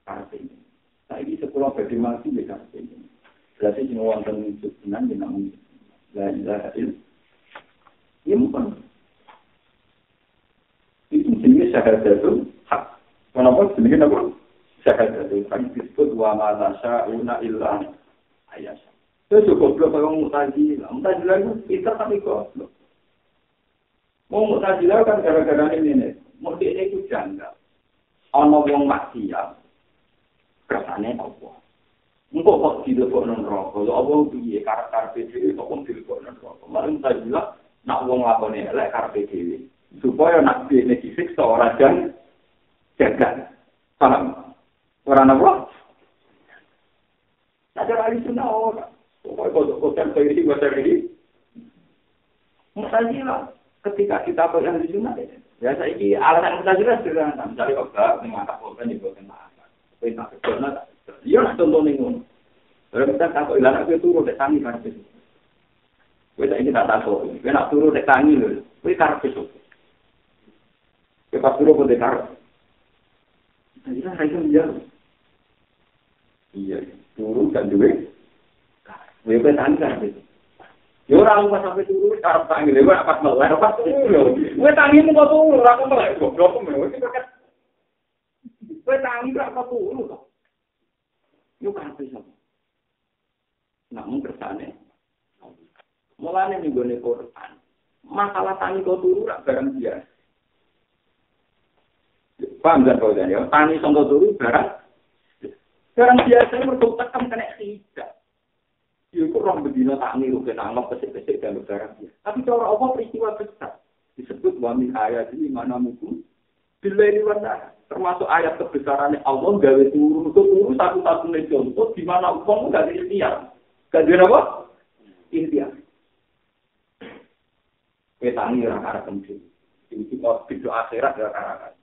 karpet. Saat ini sekolah bagaimana sih di karpet ini? Berarti semua orang yang senang di namun la ilaha illallah. Ini bukan. Itu jenis syahadat itu hak. Kenapa jenis apa? Syahadat itu hak disebut wa ma tasyauna illa ayat. Itu cukup belum Mu'tazilah. Mu'tazilah itu pintar tapi goblok. Mau Mu'tazilah kan gara-gara ini. Mau dia itu janggal. Ana wong maksiat. Kersane apa? Engko kok dilebokno neraka. Lha apa piye karepe dhewe kok wong dilebokno neraka. Malah tak bilang nak wong lakone elek karepe dhewe. Supaya nak dene disiksa ora jan jagat. Paham? Ora napa? Ada ahli sunnah ora. Pokoknya kok ini. Mu'tazilah ketika kita pada ahli sunnah ya saiki alasan Mu'tazilah sederhana. Misalnya kok mengangkat korban di bawah Perintah kerjanya, dia nak contoh ni pun. Kalau kita takut ilah nak turun dek tangi karpet. Kita ini tak takut. Kita nak turun dek tangi loh. Kita karpet tu. Kita turun pun dek karpet. Kita rasa menjauh. Iya, turun dan duit. Kita tangi karpet. Yo orang pas sampai turun karpet tangi lewat apa melek apa turun. Kita tangi muka turun, aku melek goblok melek. Kowe tangi berapa puluh kok? Yo kabeh sama. Namun kersane. Mulane ning gone Quran. Masalah tangi kok turu rak barang biasa. Paham gak kau ya? Tangi sangka turu barang biasa mergo tekem kena tidak. Yo kok orang bedino tangi lu kena anggap pesik-pesik dan barang biasa. Tapi cara apa peristiwa besar disebut wa min ayati mana mukum billahi wa ta'ala. Termasuk ayat kebesarannya Allah gawe turun satu-satunya contoh di mana uang enggak ada ikhtiar. Enggak ada apa? Ikhtiar. Wetangi ora-ora penting. Iki kok video akhirat ya ora-ora.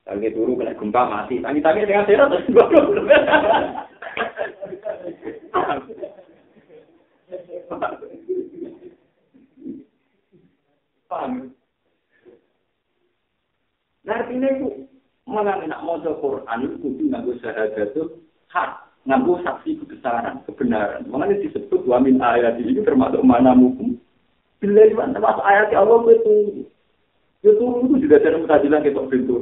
Lagi turu kena gempa mati. Tangi-tangi dengan akhirat terus goblok. Paham? Artinya itu malah nak maca Quran itu kudu nganggo syahadat itu hak, nganggo saksi kebenaran. Makanya disebut wa min ayat ini termasuk mana mukum. Bila termasuk ayat Allah itu juga ada mutajilah ketok pintu.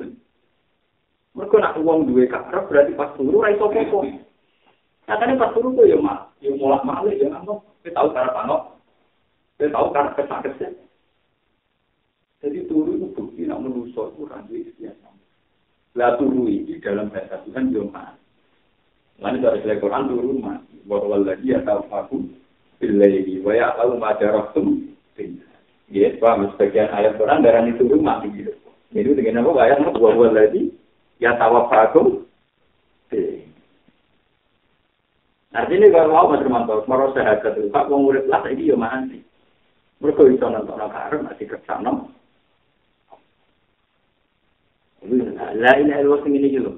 Mereka nak uang duwe kakrab berarti pas turu ra iso popo. Katanya pas turu kok ya mulak malik ya nang kita tahu cara panok. Kita tahu cara kesak-kesek. Jadi turu itu bukti nak menuso itu randu istiadat. La turu ini dalam bahasa Tuhan Yoma. Lalu dari Al-Quran turun mati. Bahwa lagi atau aku billahi wa ya'lamu ma jarahtum. Ya, paham sebagian ayat Quran darah itu turun mati gitu. Jadi dengan apa ayat bahwa lagi ya tawafakum. Artinya kalau mau bermanfaat, mau sehat itu Pak murid lah ini ya mati. Mereka itu nonton karena masih kesana. La ilaha illallah sing ini lho.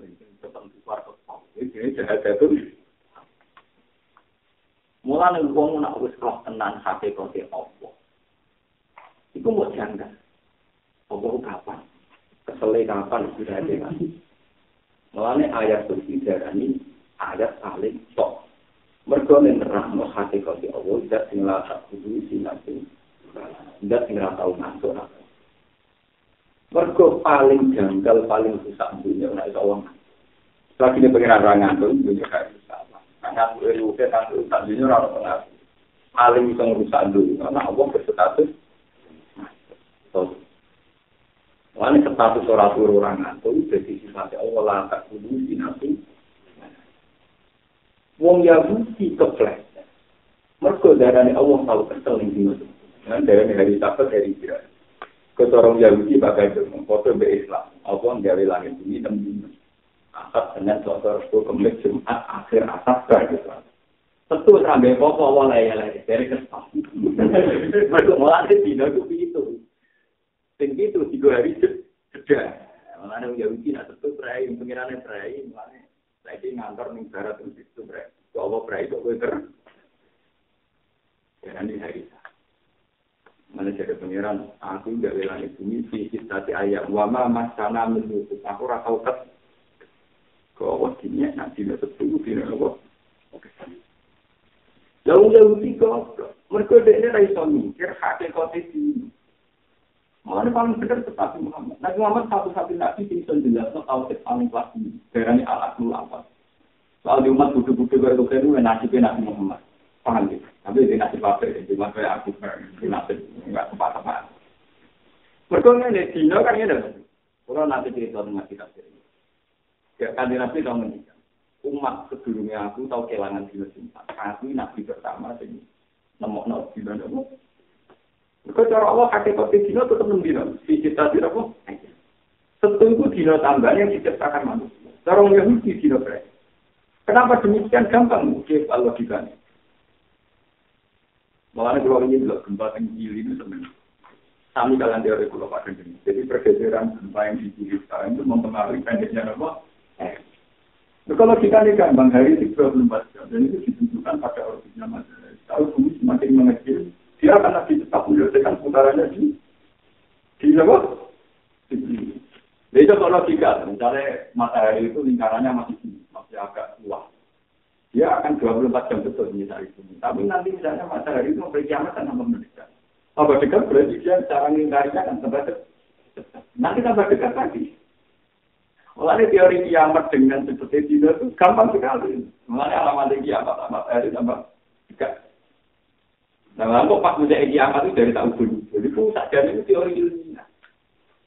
Ini jahat itu. Mulane wong nak wis roh tenan hakikate apa. Iku mau janggal. Apa kapan? Kesele kapan sudah ada kan. Mulane ayat suci darani ayat saling tok. Mergo nerangno hakikat Allah zat sing la tak kudu sinate. Zat sing ora tau ngantuk. Mergo paling janggal paling susah dunia ora iso wong. Lagi ne pengen ra ngantuk dunia gak bisa. Karena kuwi udah ngantuk tak dunia ora ono. Paling iso ngrusak dunia ana Allah berstatus. Wani status ora turu ora ngantuk dadi sifat Allah la tak kudu sinate. Wong Yahudi keplek. Mergo darane Allah tahu kesel ning dino. Darane hari Sabat hari Kira. Ketorong Yahudi bakal foto be Islam. Allah gawe langit bumi tembung. Asal Senin Selasa Rabu Kamis Jumat akhir asar gitu. Tentu sampai apa Allah ya dari kesal. Mergo mulane dino itu. Tinggi itu 3 hari jeda. Mulane Yahudi nak tetep prai pengirane prai mulane saiki ngantor ning barat itu prai. Allah prai kok kowe ter. Ya ini hari. Mana jadi pengiran aku enggak wilayah bumi fisik tadi ayat wa ma masana menutup aku ora tau ket. Kok waktunya nanti nek setu dina apa. Oke. Jauh-jauh kok mergo dekne ra iso mikir hakikat iki. Mana paling benar tetapi Muhammad. Nabi Muhammad satu-satunya nabi yang bisa menjelaskan tauhid paling pasti. Darahnya al-Aqlul Awwal. Soal di umat budu-budu itu nasibnya Nabi Muhammad. Paham gitu. Tapi di nasib apa? Di masa aku di nasib enggak tepat-tepat. Berikutnya ini Dino kan ini. Kalau nanti cerita dengan kita sendiri. Ya kan di nabi tahu menikah. Umat sebelumnya aku tahu kehilangan Dino cinta. Aku nabi pertama ini. Nemok-nemok Dino nemok. Kalau cara Allah hakikat dino tetap membina. Si cita tidak apa? Tentu dino tambahan yang diciptakan manusia. Cara Yahudi dino berat. Kenapa demikian gampang? Mungkin kalau logikanya. Makanya kalau ini belum gempa yang gili itu sebenarnya. Kami kalian teori kalau pada ini. Jadi pergeseran gempa yang di gili sekarang itu mempengaruhi pendeknya apa? Kalau logikanya gampang hari 24 jam. Dan itu ditunjukkan pada orbitnya matahari. Kalau bumi semakin mengecil. Dia akan nanti tetap menyelesaikan putarannya di apa? Jadi kalau logika, misalnya matahari itu lingkarannya masih agak luas. Dia akan 24 jam betul misalnya itu. Tapi nanti misalnya matahari itu memberi kiamat dan tambah mendekat. Tambah dekat berarti dia cara lingkarannya akan tambah dekat. Nanti tambah dekat lagi. Mulanya teori kiamat dengan seperti itu gampang sekali. Mulanya alamat kiamat matahari tambah dekat. Nah, kok pas menjadi kiamat itu dari tahun dulu. Jadi pusat dan itu teori ilmiah.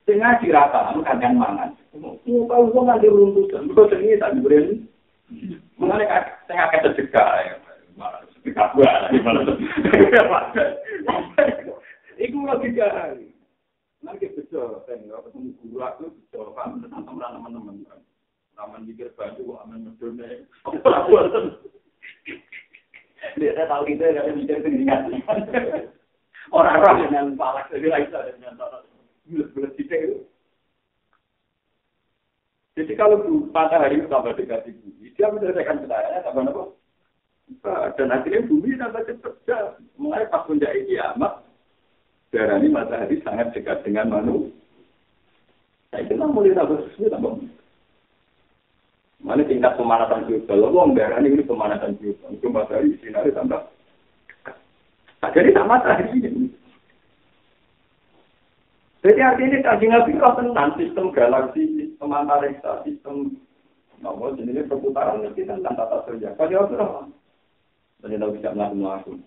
Sehingga dirata, kadang mangan. Mau tahu kok nanti runtutan. Kok seni tak diberi. Mengenai saya akan tercegah. Sedekah gua. Itu logika. Nanti betul. Saya ketemu guru aku betul. Kamu tentang teman-teman. Ramen mikir baju, aman medone. Dia tahu itu ada mikir pendidikan. Orang-orang dengan palak lebih lagi dengan bulat-bulat itu. Jadi kalau matahari itu tambah dekat di bumi, dia menyelesaikan petanya tambah apa? Dan akhirnya bumi tambah cepat. Mulai pas menjadi kiamat, darahnya matahari sangat dekat dengan manusia. Nah itu kan mulai tambah sesuai tambah. Mana tingkat pemanasan global, wong darah ini pemanasan global. Itu matahari sinar tambah. Nah, jadi tak matahari ini. Jadi artinya kajian Nabi kalau tentang sistem galaksi, sistem antariksa, sistem nomor jenis perputaran itu tentang tata surya. Kalau itu apa? Jadi tahu bisa melakukan.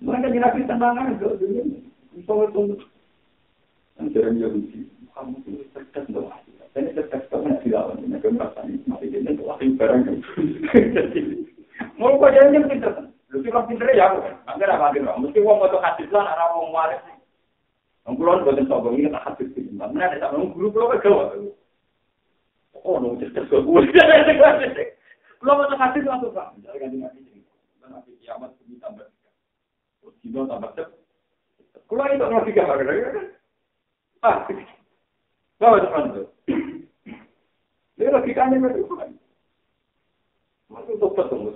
Mereka kajian Nabi tentang itu dulu. Misalnya itu, yang jarang Yahudi, kamu itu cerdas dong. Ini cerdas kamu dilawan dengan kemarahan mati ini itu wakil barang. Mau kau jangan pinter, lu sih pinter ya aku. Angger apa gitu? Mesti uang untuk hadis lah, arah uang waris. Anggulan buatan sombong ini tak hadis sih. Mana ada sama guru pulau kegawa. Oh, no cerdas gue. Pulau untuk hadis langsung pak. Jangan dengan ini. Nanti kiamat ini tambah. Terus tambah cep. Pulau itu nggak tiga hari kan? Ah, bawa depan tu. Dia logikanya bagaimana? Masuk dokter tunggu.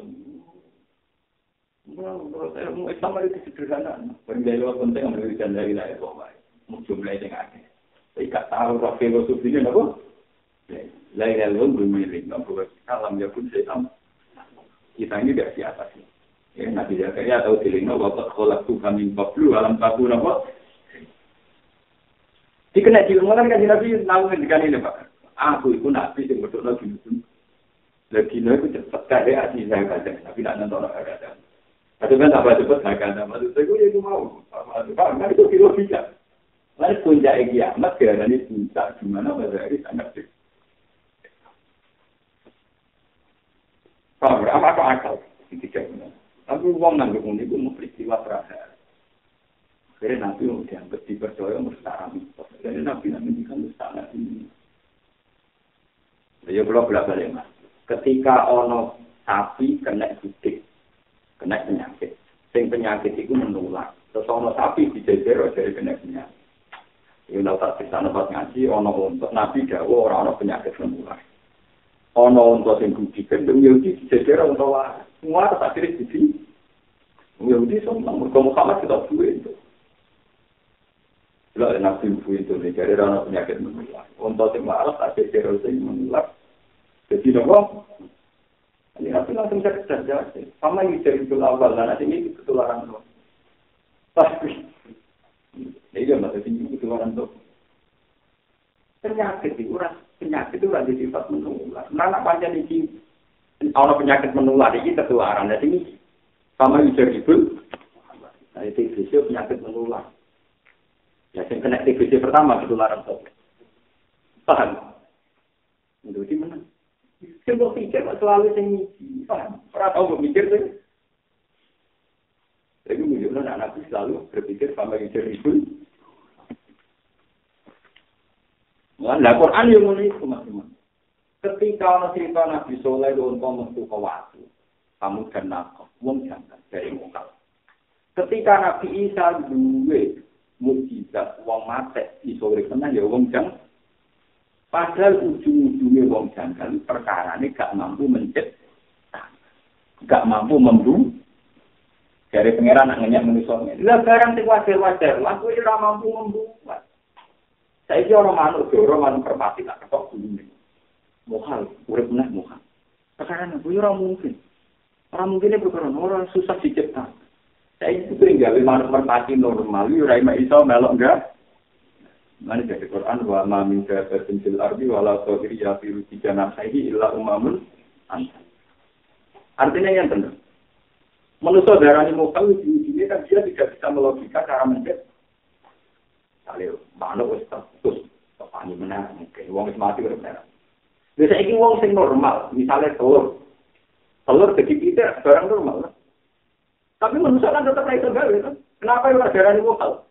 Menurut saya Islam itu sederhana. Pendirian penting memberikan dari lain bawa. Jumlah yang ada. Saya tak tahu filosofinya apa. Lain lain bermiling, bahwa alam ya pun setam. Kita ini tidak di atas. Ya, Nabi Zakaria tahu dilingno waktu kolak tu kami bablu alam tabu napa. Dikena dilingno kan Nabi tahu ngendikan ini Pak. Aku itu Nabi yang betul lagi itu. Lagi itu cepat kaya hati saya kata. Tapi tidak nonton orang kata. Tapi kan apa cepat saya kata. Maksud saya itu mau. Pak, itu kilo bisa. Lalu puncak kiamat karena ini puncak di mana pada hari sangat dekat. Pak, apa akal? Tidak benar. Tapi uang nanggung ini pun peristiwa terakhir. Akhirnya Nabi dianggap dipercaya mustahil. Jadi Nabi menjadikan mustahil ini. Ya belum balik mas. Ketika ono sapi kena sidik, kena penyakit. Sing penyakit itu menular. Terus ono sapi dijejer dari kena penyakit. Ini tak bisa dapat ngaji, ono untuk Nabi Dawa orang penyakit menular. Ono untuk yang budikan, Yahudi dijejer untuk semua tak kira jadi. Yahudi semua Muhammad kita buat itu. Bila Nabi buat itu, jadi orang penyakit menular. Untuk yang marah tak jejer untuk menular. Jadi nopo, ini Nabi langsung cerdas. Sama yang jadi itu awal, dan ini ketularan tuh. Tapi ini kan masih tinggi ketularan tuh. Penyakit itu ada sifat menular. Anak panjang ini, orang penyakit menular ini ketularan. Jadi ini sama ujar itu, nah itu TBC penyakit menular. Ya, yang kena TBC pertama ketularan tuh. Paham? Itu di mana? Saya pikir selalu saya paham. Pernah tahu berpikir tuh? Jadi menunjukkan anak selalu berpikir sama ujar itu. Nah, Quran yang mulai itu mas-mas. Ketika orang cerita Nabi Soleh untuk menuju ke waktu, kamu dan nakal, wong jangan dari muka. Ketika Nabi Isa duwe mukjizat, wong mati di sore tenang ya wong jangan. Padahal ujung-ujungnya wong jangan perkara ini gak mampu mencipta, gak mampu membunuh. Dari pengeran anaknya manusia. Lah barang sing wajar-wajar, aku ora mampu membuat. Saiki orang manuk perpati tak ketok dulu. Mohal, urip meneh mohal. Sekarang aku ora mungkin. Ora mungkin perkara ora susah dicipta. Saiki itu gawe manuk merpati normal, ora iso melok enggak. Mane dari Quran wa ma min dabatin fil ardi wala tawir yafiru bijana sahi illa umamun anta. Artinya yang benar. Manusia darahnya mokal di kan dia tidak bisa melogika cara mencipta. Kalau manuk wis terus pani menang, wong wis mati ora bener. Wis saiki wong sing normal, misalnya telur segitiga barang normal. Tapi manusia kan tetap iso gawe kan. Kenapa ora darani mokal?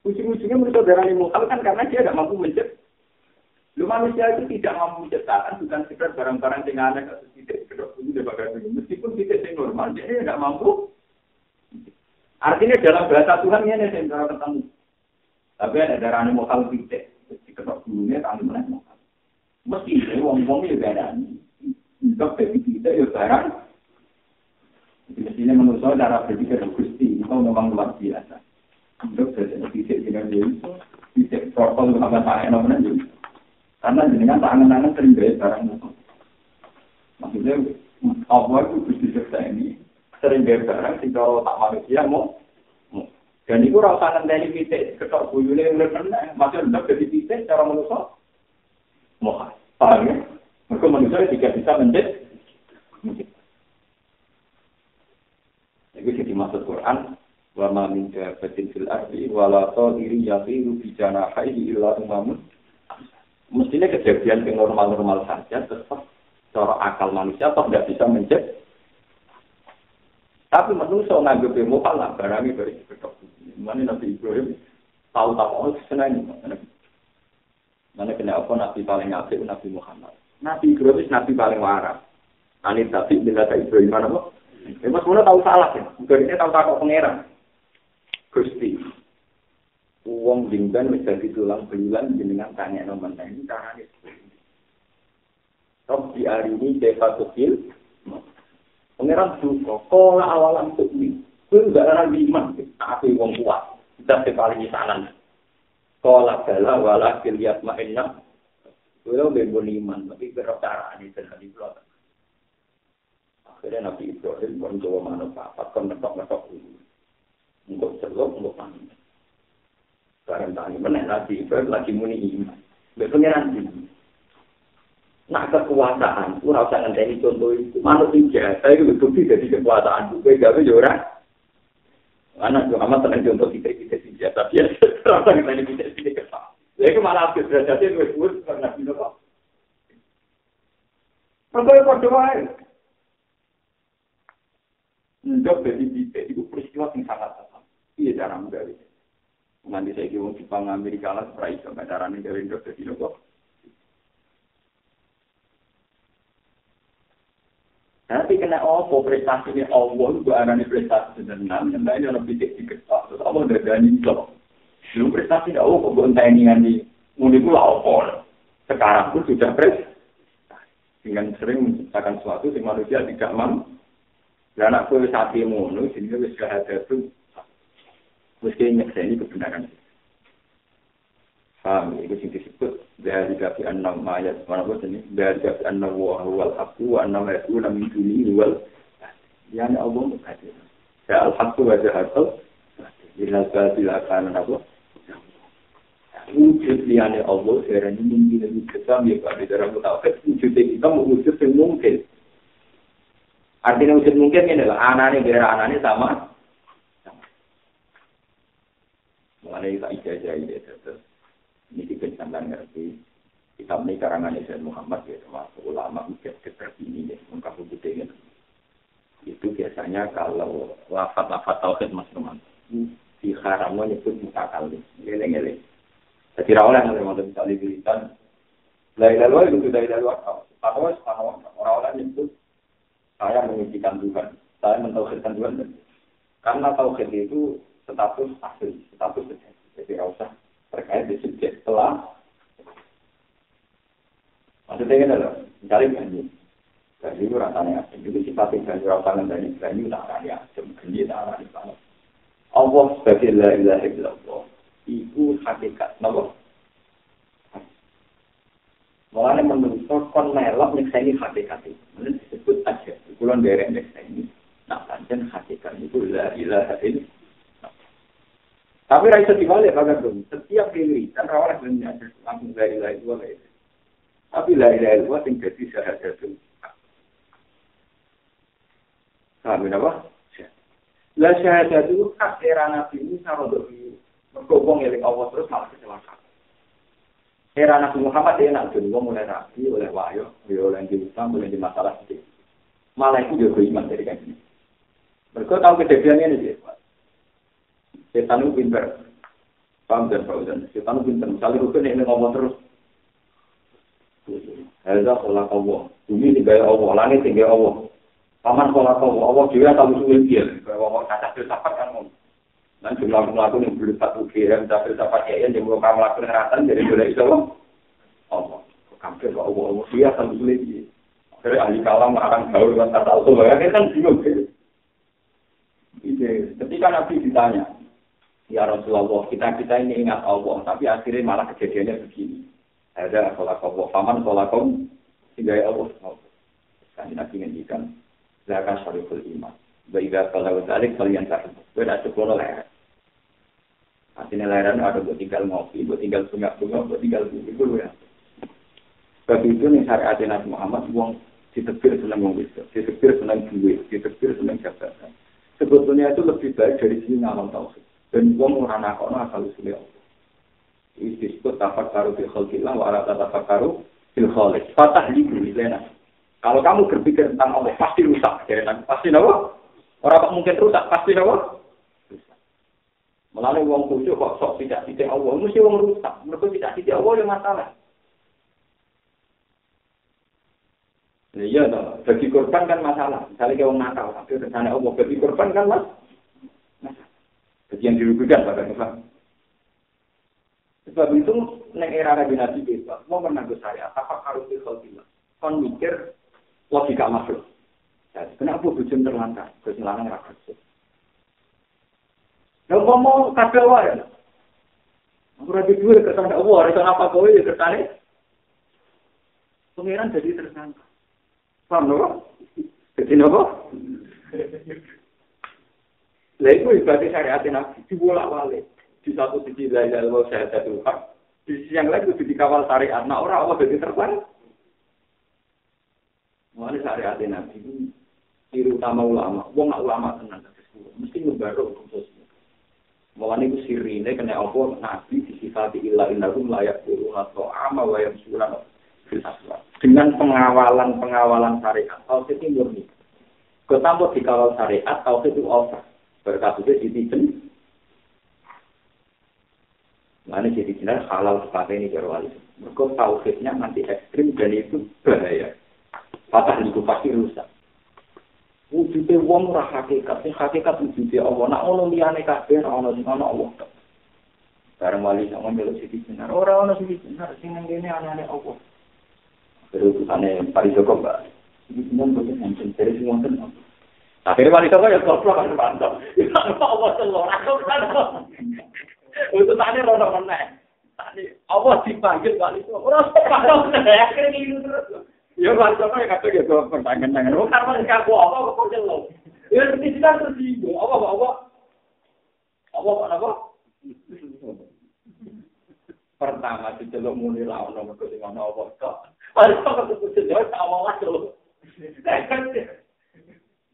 Ujung-ujungnya manusia darani mokal kan karena dia tidak mampu mencipta. Lu manusia itu tidak mampu menciptakan bukan sekedar barang-barang yang aneh atau tidak kedok ini dibagi. Meskipun tidak yang normal, dia tidak mampu. Artinya dalam bahasa Tuhan ini yang cara ketemu. Tapi ada darah mokal tidak. Di kedok dulunya kami mulai mokal. Mesti wong-wong ya darah. Tapi tidak ya barang. Mestinya manusia darah berpikir Gusti itu memang luar biasa. Untuk tidak dengan dia tidak protokol apa saya namanya juga. Karena jenengan tangan-tangan sering gaya barang itu. Maksudnya, Allah itu Gusti Seksa ini sering gaya barang, sehingga kalau tak manusia mau. Dan itu rasa nanti pitik, ketok buyunya yang benar-benar, maksudnya tidak jadi pitik secara manusia. Mau. Paham ya? Maka manusia tidak bisa menjadi. Itu jadi maksud Quran. Wa ma min dabatin fil ardi wala ta'irin yatiru bi janahihi illa umamun. Mestinya kejadian yang normal-normal saja tetap cara akal manusia atau tidak bisa mencipta. Tapi manusia menganggap mokal lah barangnya dari kedok. Mana Nabi Ibrahim tahu-tahu senang. Mana kenapa Nabi paling asik Nabi Muhammad. Nabi Ibrahim Nabi paling waras. Anit tapi bila tak Ibrahim mana kok? Mas Mula tahu salah ya. Bukan ini tahu takut pangeran. Gusti. Uang dingban menjadi tulang belulang dengan tanya nomor ini caranya. Rob di hari ini desa kecil. Pangeran juga kola awalan tukmi. Itu enggak ada iman. Tapi uang kuat. Kita sekali di sana. Kola bala wala kiliat mainnya. Kulo bebon iman, tapi berapa ini terjadi pula. Akhirnya Nabi Ibrahim pun coba manfaat, kan ngetok dulu. Untuk celok, untuk panen. Sekarang tani menek Nabi Ibrahim lagi muni iman. Berpengiran ini. Nah kekuasaan, itu rasa ngenteni contoh itu. Manusia, saya itu bukti dari kekuasaan. Gue gawe orang. Anak Muhammad tenang contoh kita senjata biasa. Rasa ngenteni kita kesal. Lagi malah habis derajatnya gue sebut karena bina kok. Pertama berdoa. Untuk jadi itu peristiwa yang sangat besar. Iya cara menggali. Nanti saya kira Jepang Amerika lah seperti itu. Cara menggali untuk jadi kok. Tapi kena apa prestasinya Allah itu ada prestasi sebenarnya. Yang lain yang lebih diketok. Terus Allah dadani itu. Belum prestasi dah, kok enteni ngani muni kula apa. Sekarang pun sudah dengan sering menciptakan sesuatu yang manusia tidak mampu. Dan anak kowe sapi ngono jenenge wis syahadat itu mesti nyekseni kebenaran. Paham, itu sing disebut dari kafi annam ayat mana pun ini dari kafi annam wa huwal haqqu wa annam yaqulu min dunihi wal yani Allah berkata ya al-haqqu wa zahaqu ila silakan apa wujud liane Allah serane mungkin lebih besar ya pada dalam tauhid wujud kita wujud yang mungkin artinya wujud mungkin ini adalah anane daerah anane sama mengenai ijazah ini terus ini dikencangkan ngerti kitab ini karangan Sayyid Muhammad ya termasuk ulama ujian seperti ini ya mengkaku budaya itu biasanya kalau lafaz-lafaz tauhid mas teman di haramnya nyebut mutakallif geleng-geleng. Jadi orang yang termasuk misalnya berikan, dari luar itu dari luar. Atau orang-orang nyebut saya mengujikan Tuhan, saya mentauhidkan Tuhan. Karena tauhid itu status asli, status sejati. Jadi tidak usah terkait di subjek setelah. Maksudnya adalah mencari ganji. Ganji itu rasanya asli. Itu sifatnya ganji rasakan dari ganji tak rasanya asli. Ganji tak rasanya. Allah sebagai la ilaha illallah. Iku hakikat, kenapa? Mulanya menurut kon melok nyekseni hakikat itu. Menurut disebut aja. Kulon derek nyekseni. Nah, pancen hakikat itu la ilaha illallah. Tapi ra iso dibalik bagian dong. Setiap wiridan ora oleh nyadar langsung la ilaha illallah. Tapi la ilaha illallah sing dadi syahadatun. Saben apa? La syahadat itu hak era Nabi Musa radhiyallahu bergobong eling Allah terus malah kecelakaan. Era Nabi Muhammad dia nak dulu mulai rapi oleh wahyu, oleh diutam, oleh di masalah itu. Malah itu juga iman dari kan ini. Mereka tahu kejadiannya ini dia. Setan itu pintar, paham dan paham. Setan itu pintar. Misalnya rukun ini ngomong terus. Heza kolak Allah, bumi tinggal Allah, langit tinggal Allah. Paman kolak Allah juga tahu sulit dia. Kalau kata filsafat kan ngomong. Dan jumlah melakukan yang belum satu kirim, tapi dapat yang belum kamu lakukan ratan, jadi boleh itu Allah. Kampir ke Allah, dia akan sulit. Jadi ahli kalam akan gaul dengan kata Allah, kan bingung. Ketika Nabi ditanya, ya Rasulullah, kita ini ingat Allah, tapi akhirnya malah kejadiannya begini. Ada kolak Allah, paman kolak Allah, sehingga Allah. Kan Nabi ngendikan, zakat syariful iman. Baiklah kalau balik kalian tak, beda sepuluh leher. Artinya lahiran ada buat tinggal ngopi, buat tinggal sungai-sungai, buat tinggal bulu ya. Sebab itu nih syariat Nabi Muhammad uang ditebir senang ngomong, ditebir senang duit, ditebir senang jabatan. Sebetulnya itu lebih baik dari sini ngalam tauhid. Dan uang orang nakon asal usulnya Allah. Ini disebut tafakkaru fil khalqillah wa la tafakkaru fil khaliq. Fatah liku lena. Kalau kamu berpikir tentang Allah pasti rusak, pasti apa? Orang mungkin rusak, pasti apa? Melalui wong khusyuk kok sok tidak Allah, mesti wong rusak. Mereka tidak Allah yang masalah. Iya toh, bagi korban kan masalah. Misalnya kayak wong nakal, tapi rencana Allah bagi korban kan masalah. Jadi yang dirugikan pada Islam. Sebab itu nek era Nabi bebas, mau menanggung saya, apa harus dikhawatirkan? Kon mikir logika makhluk. Jadi kenapa bujum terlantar? Keselangan rakyat. Nah, ngomong kabel wae. Aku ra duwe kersane Allah, ora apa kowe ya kersane. Pangeran jadi tersangka. Paham lho? Jadi apa? Lah itu ibadah syariat Nabi dibolak-balik. Di satu sisi la ilaha illallah syahadatul haq, di sisi yang lain itu dikawal syariat. Nah, orang Allah jadi tersangka. Mulane syariat Nabi itu ciri utama ulama. Wong nak ulama tenan mesti ngebarok khusus. Mulane iku sirine kena apa Nabi disifati illa innahum la yaquluna ta'ama wa yamsuluna fil aswaq. Dengan pengawalan syariat, tauhid itu murni. Ketampo dikawal syariat, tauhid itu over. Berkasutnya ditijen. Mana jadi jelas halal sepatnya ini berwali. Mereka tauhidnya nanti ekstrim dan itu bahaya. Patah itu pasti rusak. Wujudnya wong ora hakikat, hakikat wujudnya Allah. Nak ono liyane kabeh ono sing ono Allah. Bareng wali sama melu sithik benar. Ora ono sithik benar sing nang kene anane Allah. Terusane parisoko Mbak. Iki mung boten enten terus wonten. Akhirnya parisoko ya goblok kan mantap. Allah selora kan. Untuk tadi rono meneh. Tadi Allah dipanggil parisoko. Ora sepatu akhirnya ngilu terus. Ya parisoko ya kate gitu pertanyaan-pertanyaan. Oh karena enggak apa kok jelo. Ya tidak tersinggung. Apa? Pertama diceluk muni ra ono mergo sing ana apa tok. Parisoko kudu jelo awal lho.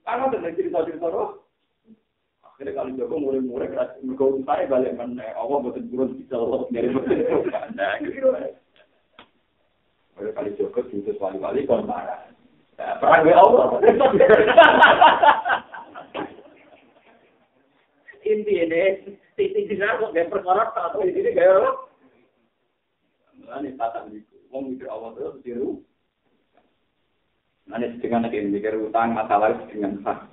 Karena ada cerita-cerita roh. Akhirnya kali Joko mulai mereka saya balik mana Allah betul turun bisa Allah dari betul. Nah, gitu. Mulai kali Joko diutus wali-wali kon marah. Perang dengan Allah. Intinya titik jenar kok gak perkara atau ini gaya apa? Ini tatap itu. Mau mikir Allah terus tiru. Nanti dengan yang mikir utang masalah dengan sah.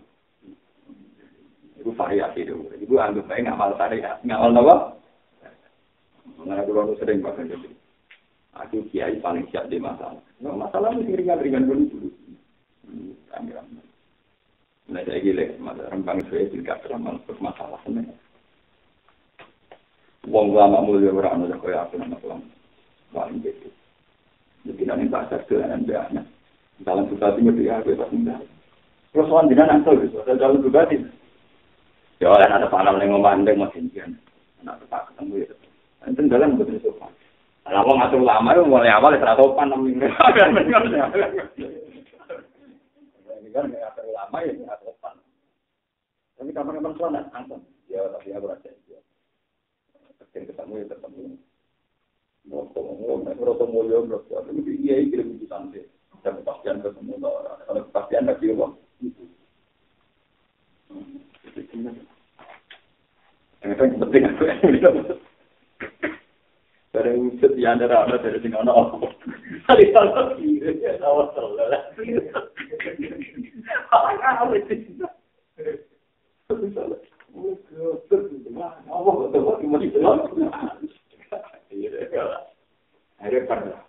Itu variasi itu. Ibu anggap saya ngamal syariat, ngamal apa? Mengenai dulu sering pakai jadi. Aku kiai paling siap di masalah. Masalah mesti ringan-ringan dulu. Kami-kami. Nah saya gila, masalah rembang saya tidak terlalu bermasalah sebenarnya. Wong lama mulia orang ada kaya aku nama Tuhan. Paling gitu. Jadi nanti pasar dengan biarnya. Dalam bupati media bebas muda. Terus soal jenengan antul gitu. Dalam bupati. Ya orang ada palam yang memandang masih jian. Anak tetap ketemu itu. Itu dalam betul sopan. Kalau mau ngatur lama itu mulai awal ya sopan namanya. Ini kan ngatur lama ya nggak sopan. Tapi kapan-kapan sopan antum. Ya tapi aku rasa itu. Ketemu ya ketemu. Mau mulia berapa? Ini dia yang kirim di sana. Dan kepastian ketemu orang. Kalau kepastian lagi uang. Yang penting aku yang dari wujud yang ada dari sini ono. Kali kalau kiri ya awal lah. Apa itu? Allah betul mau dijelas. Ada pada.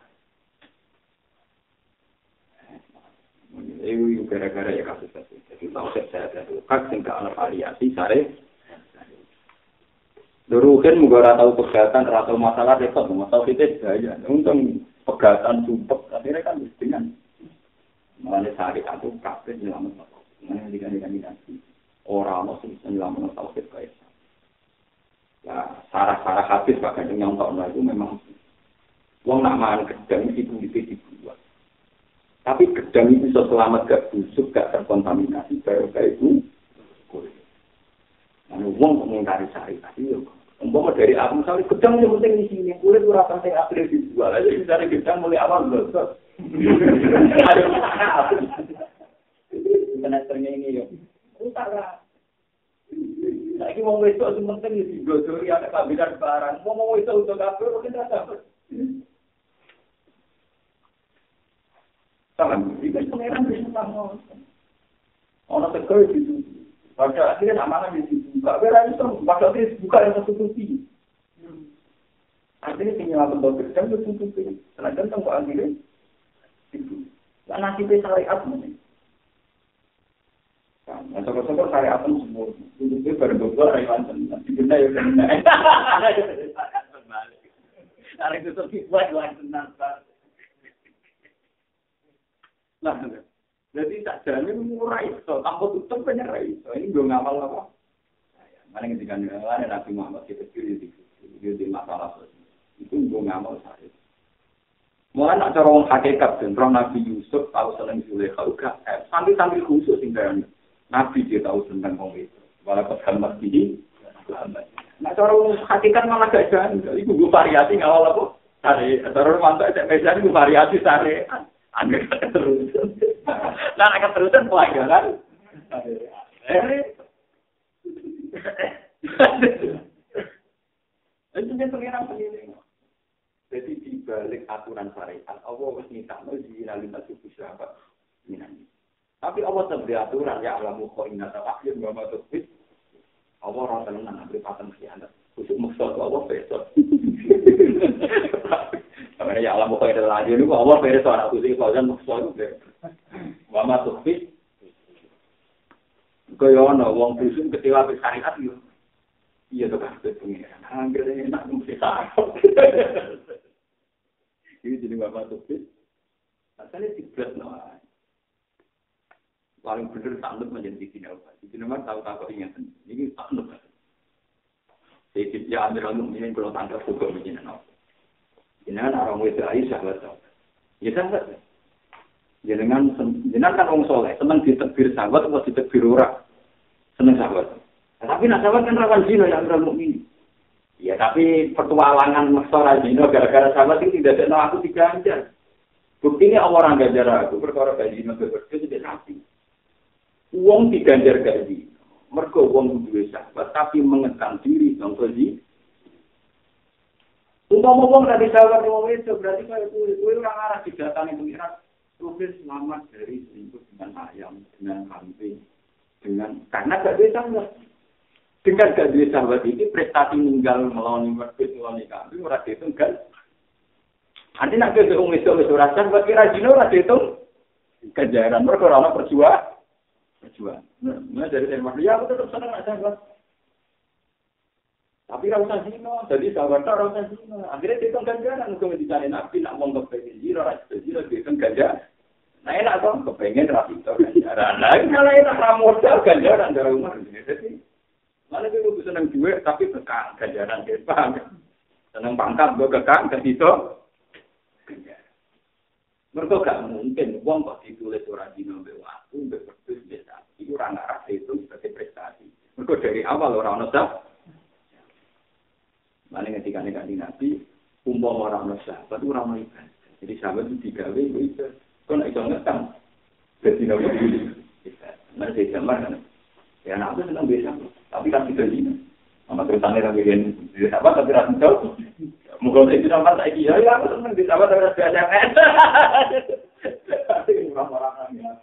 Ini gara-gara ya kasus itu. Jadi tahu saya itu hak tinggal anak variasi sare. Dulu kan juga tahu pegatan, tahu masalah repot, masalah kita saja. Untung pegatan sumpek, akhirnya kan dengan mengenai syariat itu kabeh nyelamat. Mengenai dengan orang masih nyelamat tahu kita kayak. Ya, sarah-sarah habis bahkan yang tahun itu memang uang nak makan gedang itu dibuat. Tapi gedang itu bisa selamat gak busuk, gak terkontaminasi baru kayak itu. Nah, uang mengingkari syariat itu. Umpama dari aku misalnya gedang yang penting di sini, kulit itu rasa yang akhirnya dijual. Aja misalnya gedang mulai awal belum. Ada apa? Internet ini ya. Utara. Lagi mau itu penting di gosori ada kabinet barang. Mau itu untuk apa? Mungkin tak dapat. Tangan, jika pengeran bisa tangan. Orang tegur itu. Pada akhirnya amanah di situ. Enggak berani itu. Pada akhirnya buka yang tertutupi. Akhirnya tinggal bentuk gedang tertutupi. Selanjutnya tengok akhirnya. Itu. Nah, nasibnya syariat ini. Nah, sokor-sokor syariat itu semua. Itu berdua rayuan tenang. Dibenda ya benda. Ada itu terkibah rayuan tenang. Jadi tak jamin murah itu, tanpa tutup penyerah itu. Ini gue ngamal apa? Mana ketika Nabi Muhammad kita kiri di masalah itu gue ngamal saya. Mulai nak cara orang hakikat dan Nabi Yusuf tahu senang Zulaikha juga. Sambil khusus tinggal Nabi dia tahu tentang orang itu. Walaupun kalimat ini, nak cara orang hakikat malah gak jalan. Itu gue variasi ngawal apa? Sari. Cara orang mantap saya pesan gue variasi sari. Aneh keterusan. Nah keterusan pelajaran. Itu dia pengiran pengiring. Jadi di balik aturan syariat, Allah harus nitakno zina lima suku sahabat minani. Tapi Allah seberi aturan ya alamu khoinat al-akhir wa ma tukhfit. Allah ora tenan nang pripatan khianat. Kusuk maksud Allah besok. Karena ya alamu khoinat al-akhir itu Allah besok anak kusuk kalian maksud itu. Wa ma tukhfit. Kaya ana wong kusuk kecewa be syariat yo. Iya to kan pengiran. Angger enak mesti takut. Ini jadi bapak topik. Asalnya tiga nah. Paling benar takut menjadi final. Di nomor tahu ingatan. Ini takut. Saya ya ambil ini kalau tangkap juga begini nah. Ini orang itu Aisyah betul. Ya sahabat. Jenengan kan orang soleh. Senang ditekbir sahabat atau ditekbir orang. Senang sahabat. Tapi nak sahabat kan rawan zina yang orang mukmin. Ya tapi petualangan masalah zina gara-gara sahabat itu tidak ada aku diganjar. Buktinya orang ganjar aku perkara zina berbeda tidak nabi. Uang diganjar gaji. Mergo uang duwe sahabat tapi mengekang diri contoh zina. Umpama wong dari sahabat wong itu berarti itu orang arah didatangi pengiran. Tulis selamat dari selingkuh dengan ayam, dengan kambing, dengan karena gak bisa dengan gak duit sahabat ini prestasi meninggal melawan merpet melawan kambing ora dihitung kan? Nanti nak ke wong itu rasa buat kira jino ora dihitung kejaran mereka orang perjuangan. Nah dari ya aku tetap senang sahabat. Tapi rasa jino, jadi sahabat rasa jino. Akhirnya dihitung ganjaran untuk dicari nabi nak wong kepengen jino dihitung ganjaran. Nah enak dong kepengen rapito ganjaran. Nah kalau enak ramodal ganjaran dari rumah jadi. Mana itu gue senang duit tapi kekang ganjaran dia paham kan? Senang pangkat gue kekang kan itu ganjaran. Mereka gak mungkin uang kok ditulis orang dino waktu berpertus biasa. Itu orang arah itu sebagai prestasi. Mereka dari awal orang nusah. Mana ketika nabi umpama orang nusah, itu orang ibadah. Jadi sahabat itu digawe itu. Kau nak itu ngetang. Jadi nabi itu. Mana saya jamar kan? Ya anak itu senang biasa. Tapi kan tidak ini. Sama ceritanya lagi yang apa tapi rasa jauh. Mungkin itu sama saya ya aku senang di sama tapi rasa jangan. Orang-orang yang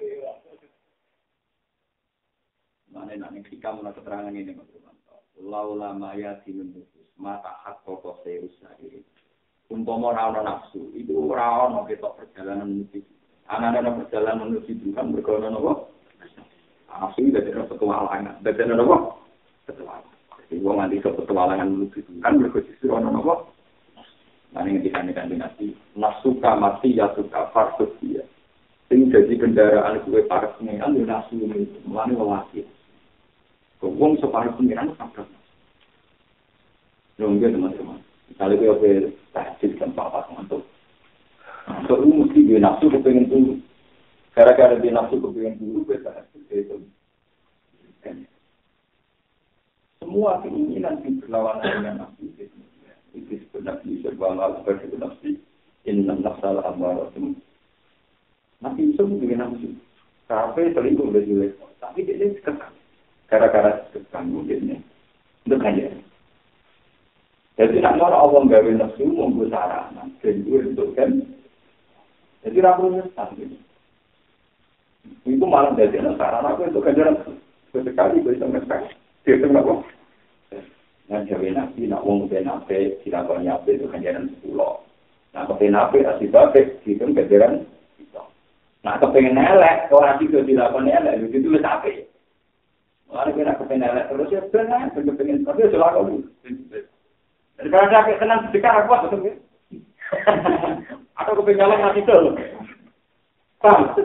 mana nak ketika mulai keterangan ini mas. Laula maya sinunus mata hak pokok seusah ini. Umpama orang nafsu itu orang kita perjalanan menuju. Anak-anak perjalanan menuju Tuhan berkonon apa? Nafsu itu dari petualangan. Dari apa? Petualangan. Jadi wong nanti petualangan menuju Tuhan berkhusus orang apa? Nanti ketika nanti nafsu kamati ya suka farsus dia. Ini jadi kendaraan gue para pengiran di nafsu ini mulai mewakili. Wong separuh pengiran sampai. Nunggu teman-teman. Misalnya gue tahajud dan papa untuk mesti dia nafsu kepengen dulu. Gara-gara dia nafsu kepengen dulu gue tahajud itu. Semua keinginan yang berlawanan dengan nafsu itu sebenarnya serba seperti nafsu. Inna nafsal amaratum. Nabi Yusuf dengan nafsu. Sampai selingkuh dari Zulaikha. Tapi dia sekekang. Gara-gara sekekang dia untuk kaya. Jadi nak Allah gawe nafsu membuat sarana. Dan itu untuk kan. Jadi rapuhnya sampai. Itu malah jadi sarana aku itu ganjaran. Sesekali bisa ngesak. Dia itu kenapa? Nah gawe nabi nak wong ben ape dilakoni ape itu ganjaran 10. Nah kepen ape asih bae itu ganjaran. Nah, kepengen elek, orang itu dilakukan elek, itu wis apik. Ora kira kepengen elek terus ya benar, kepengen tapi selalu. Daripada sakit tenang sedekah aku betul. Atau kepengen elek mati itu. Paham?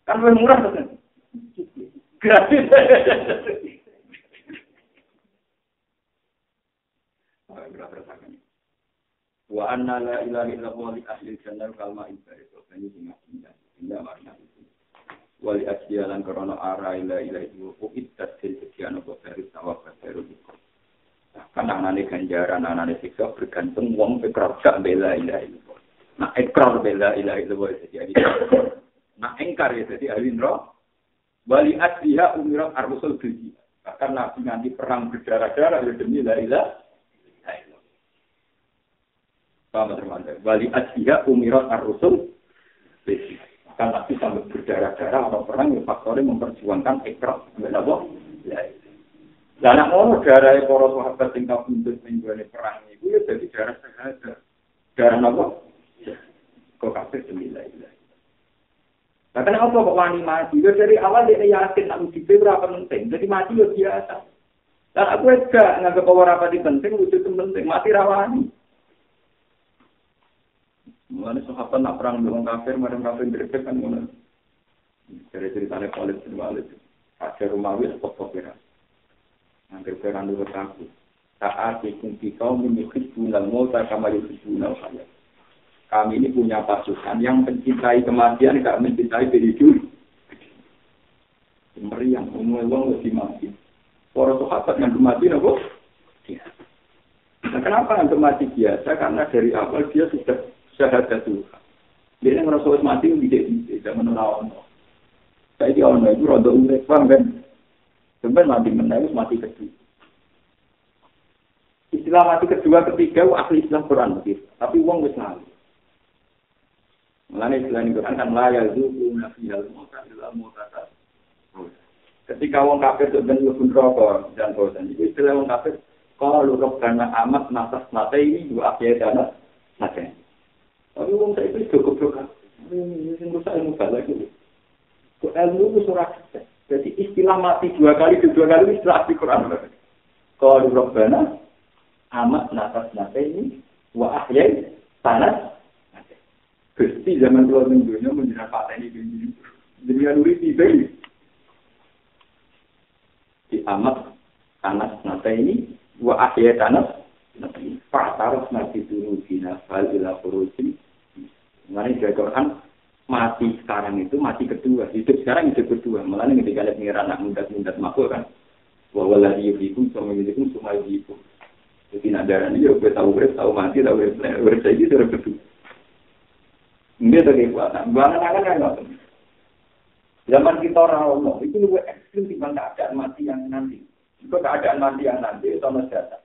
Kan lebih murah kan? Gratis. Wa anna la ilaha illallah li ahli jannah kalma ibadah ini sing indah makna itu. Wali asyalan karena ara ila itu uitat sediaan apa dari tawaf baru itu. Kan anane ganjaran anane siksa bergantung wong ikrar gak bela ilaha illallah. Nah ikrar bela ilaha illallah jadi nah engkar ya jadi ahli neraka. Wali asliha umirat ar-rusul bil bahkan nabi nanti perang berdarah-darah ya demi la ilaha illallah. Paham teman-teman? Wali asliha umirat ar-rusul bil bahkan nabi sampai berdarah-darah atau perang ya faktornya memperjuangkan ikrar bela Allah. Dan anak orang darah para sahabat yang kabundut menjualnya perang itu ya jadi darah sahabat. Darah apa? Kok kafir demi la ilaha. Nah, kenapa kok wani mati? Ya dari awal dia yakin nak uji berapa penting. Jadi mati ya biasa. Dan aku enggak nganggap bahwa rapati penting, wujud itu penting. Mati rawani. Mulanya sahabat nak perang dengan kafir, madam kafir berdekat kan mulai. Dari ceritanya Khalid bin Walid. Ada Romawi sepok-sepok ya. Hampir perang dulu takut. Saat ikut kau menyukit bulan mota kamar itu bulan saya. Kami ini punya pasukan yang mencintai kematian, tidak mencintai hidup. Meriang, umumnya orang lebih mati. Para sahabat yang mati, apa? Nah, kenapa yang mati biasa? Karena dari awal dia sudah syahadat Tuhan. Dia yang merasa mati, tidak menolak. Saya di awal itu rada unik, paham kan? Sebenarnya mati menangis, mati kedua. Istilah mati kedua, ketiga, ahli istilah Quran. Tapi uang wis lalu. Mulanya istilah ini kan layar zuku nafiyal mota ila mota. Ketika orang kafir itu bentuk rokok dan bosan, itu istilah orang kafir kalau robbana amat nasas nate ini dua akhir dana nate. Tapi orang saya itu cukup. Ini rusak ilmu lagi. Ilmu itu surat. Jadi istilah mati dua kali istilah di Quran. Kalau robbana amat nasas nate ini dua akhir tanah. Gusti zaman dulu dunia menjelaskan paten ini dengan urip ini di amat tanah nata ini dua akhir tanah nanti patarus nanti dulu bina fal ila furusin. Mengenai Quran mati sekarang itu mati kedua, hidup sekarang hidup kedua. Mengenai ketika lihat pengiran anak muda makhluk kan bahwa lagi yubikum sama yubikum semua yubikum. Jadi nak darah ini ya tahu mati tahu saya itu sudah kedua. Ini ada kekuatan. Bangan-bangan kan nggak. Zaman kita orang itu lebih ekstrim dibanding keadaan mati yang nanti. Jika keadaan mati yang nanti itu masih ada.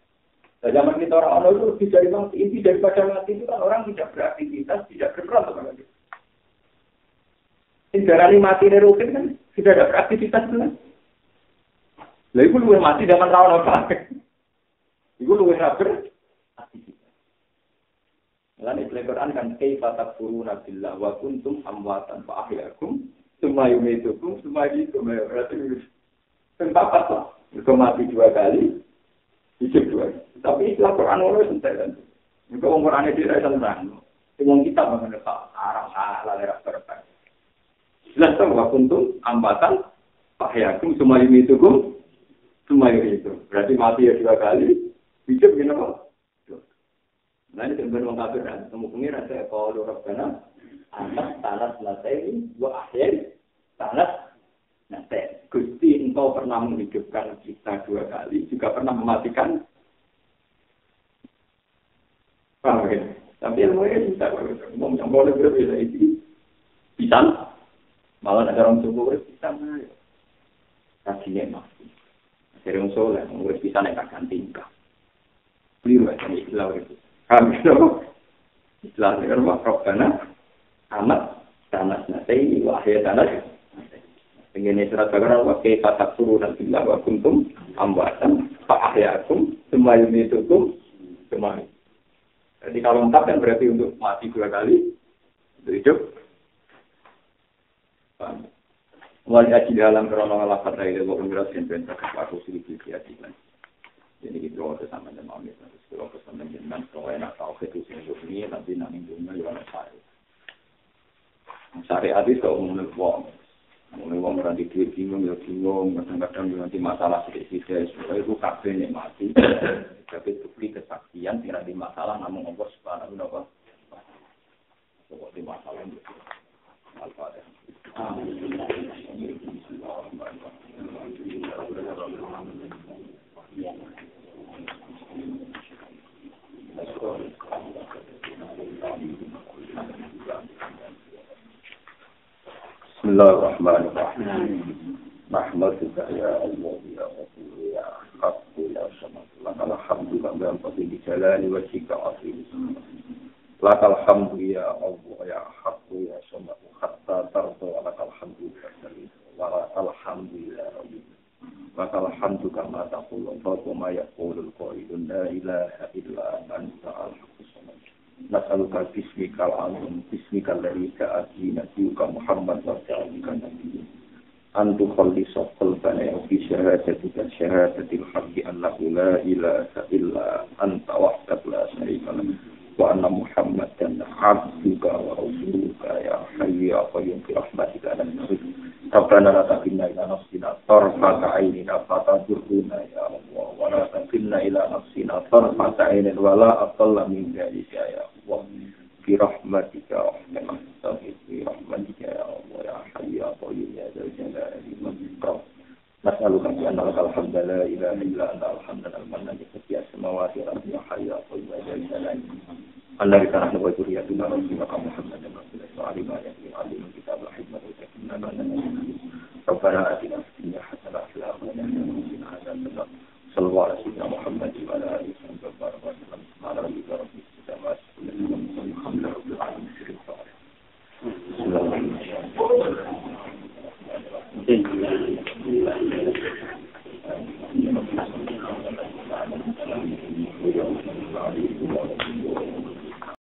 Zaman kita orang itu lebih dari mati. Inti daripada mati itu kan orang tidak beraktivitas, tidak bergerak sama lagi. Darah ini mati dari rutin kan tidak ada beraktivitas kan. Lalu itu lebih mati zaman orang apa? Itu lebih rapper. Lalu Al-Quran kan kaifa takfuruna billah wa kuntum amwatan fa ahyaakum tsumma yumitukum tsumma yuhyikum berarti tempat apa? Mati dua kali, hidup dua kali. Tapi istilah Quran itu sentai kan. Jika Quran itu tidak senang, dengan kita mengenai arah daerah terbaik. Jelas wa kuntum amwatan fa ahyaakum tsumma yumitukum tsumma yuhyikum. Berarti mati dua kali, hidup gimana? Nah ini sebenarnya orang kafir kan, temu pengiran saya kalau Rabbana anak tanah natai dua akhir tanah natai. Gusti engkau pernah menghidupkan kita dua kali, juga pernah mematikan. Paham kan? Tapi ilmunya bisa, ngomong yang boleh berbeda itu bisa. Malah ada orang subuh bisa mana? Kakinya masih. Ada orang soleh, orang bisa naikkan tingkah. Beliau macam istilah itu. Kami itu istilah dengan Rabbana amat tanah nate wa akhir tanah. Dengan surat Al-Baqarah wa kaifa takfuruna billahi wa kuntum amwatan fa ahyaakum tsumma yumitukum tsumma. Jadi kalau lengkap kan berarti untuk mati dua kali, untuk hidup. Wali aji dalam kronologi lafaz dari Bapak Miras yang bentuk aku sedikit kreatif. Jadi kita harus sama dengan Amin. Kalau pesan dengan kalau enak tahu itu sih dunia tapi nang dunia yo ana syariat. Syariat itu umumnya wong. Umumnya wong ora duwe bingung yo bingung, kadang-kadang yo nanti masalah sithik-sithik itu kabeh nek mati. Tapi bukti kesaksian tidak di masalah namun Allah Subhanahu wa taala. Kok di masalah itu. Al-Fatihah. Bismillahirrahmanirrahim. Nahmaduka ya Allah ya Rasul ya Haqq ya Samad. Lakal hamdu kama yanbaghi li jalali wajhika azim. Lakal hamdu ya Allah ya Haqq ya Samad. Hatta tarda lakal hamdu wa lakal hamdu ya Rabbi. Lakal hamdu kama taqulu wa ma yaqulul qailun la ilaha illa anta al-haqqus samad. Nas'aluka bismikal azim bismikal ladzi ta'ati nabiyuka Muhammad wa ta'alika nabiyyi antu khallisa qalbana fi syahadatika syahadatil haqqi annahu la ilaha illa anta wahdaka la syarika lak wa anna Muhammadan abduka wa rasuluka ya hayyu ya qayyum bi rahmatika nastaghfir Rabbana la takilna ila nafsina tarfata aynina fatadurruna ya Allah wa la takilna ila nafsina tarfata aynin wa la aqalla min dhalika ya Allah bi rahmatika nastaghfir bi rahmatika ya Allah ya hayyu ya qayyum ya dzal jalali wal ikram nas'aluka bi anna lakal hamda la ilaha illa anta al-hamdu al-mannan bi samawati wal ardi ya hayyu ya qayyum ya dzal jalali Allah kita nak buat kuriatuna Rasulullah Muhammad dan Rasulullah sallallahu alaihi wasallam kitab al-hikmah wa sunnah Rabbana atina fid dunya hasanah wa fil akhirati hasanah wa qina adzabannar sallallahu alaihi wa sallam Muhammad wa ala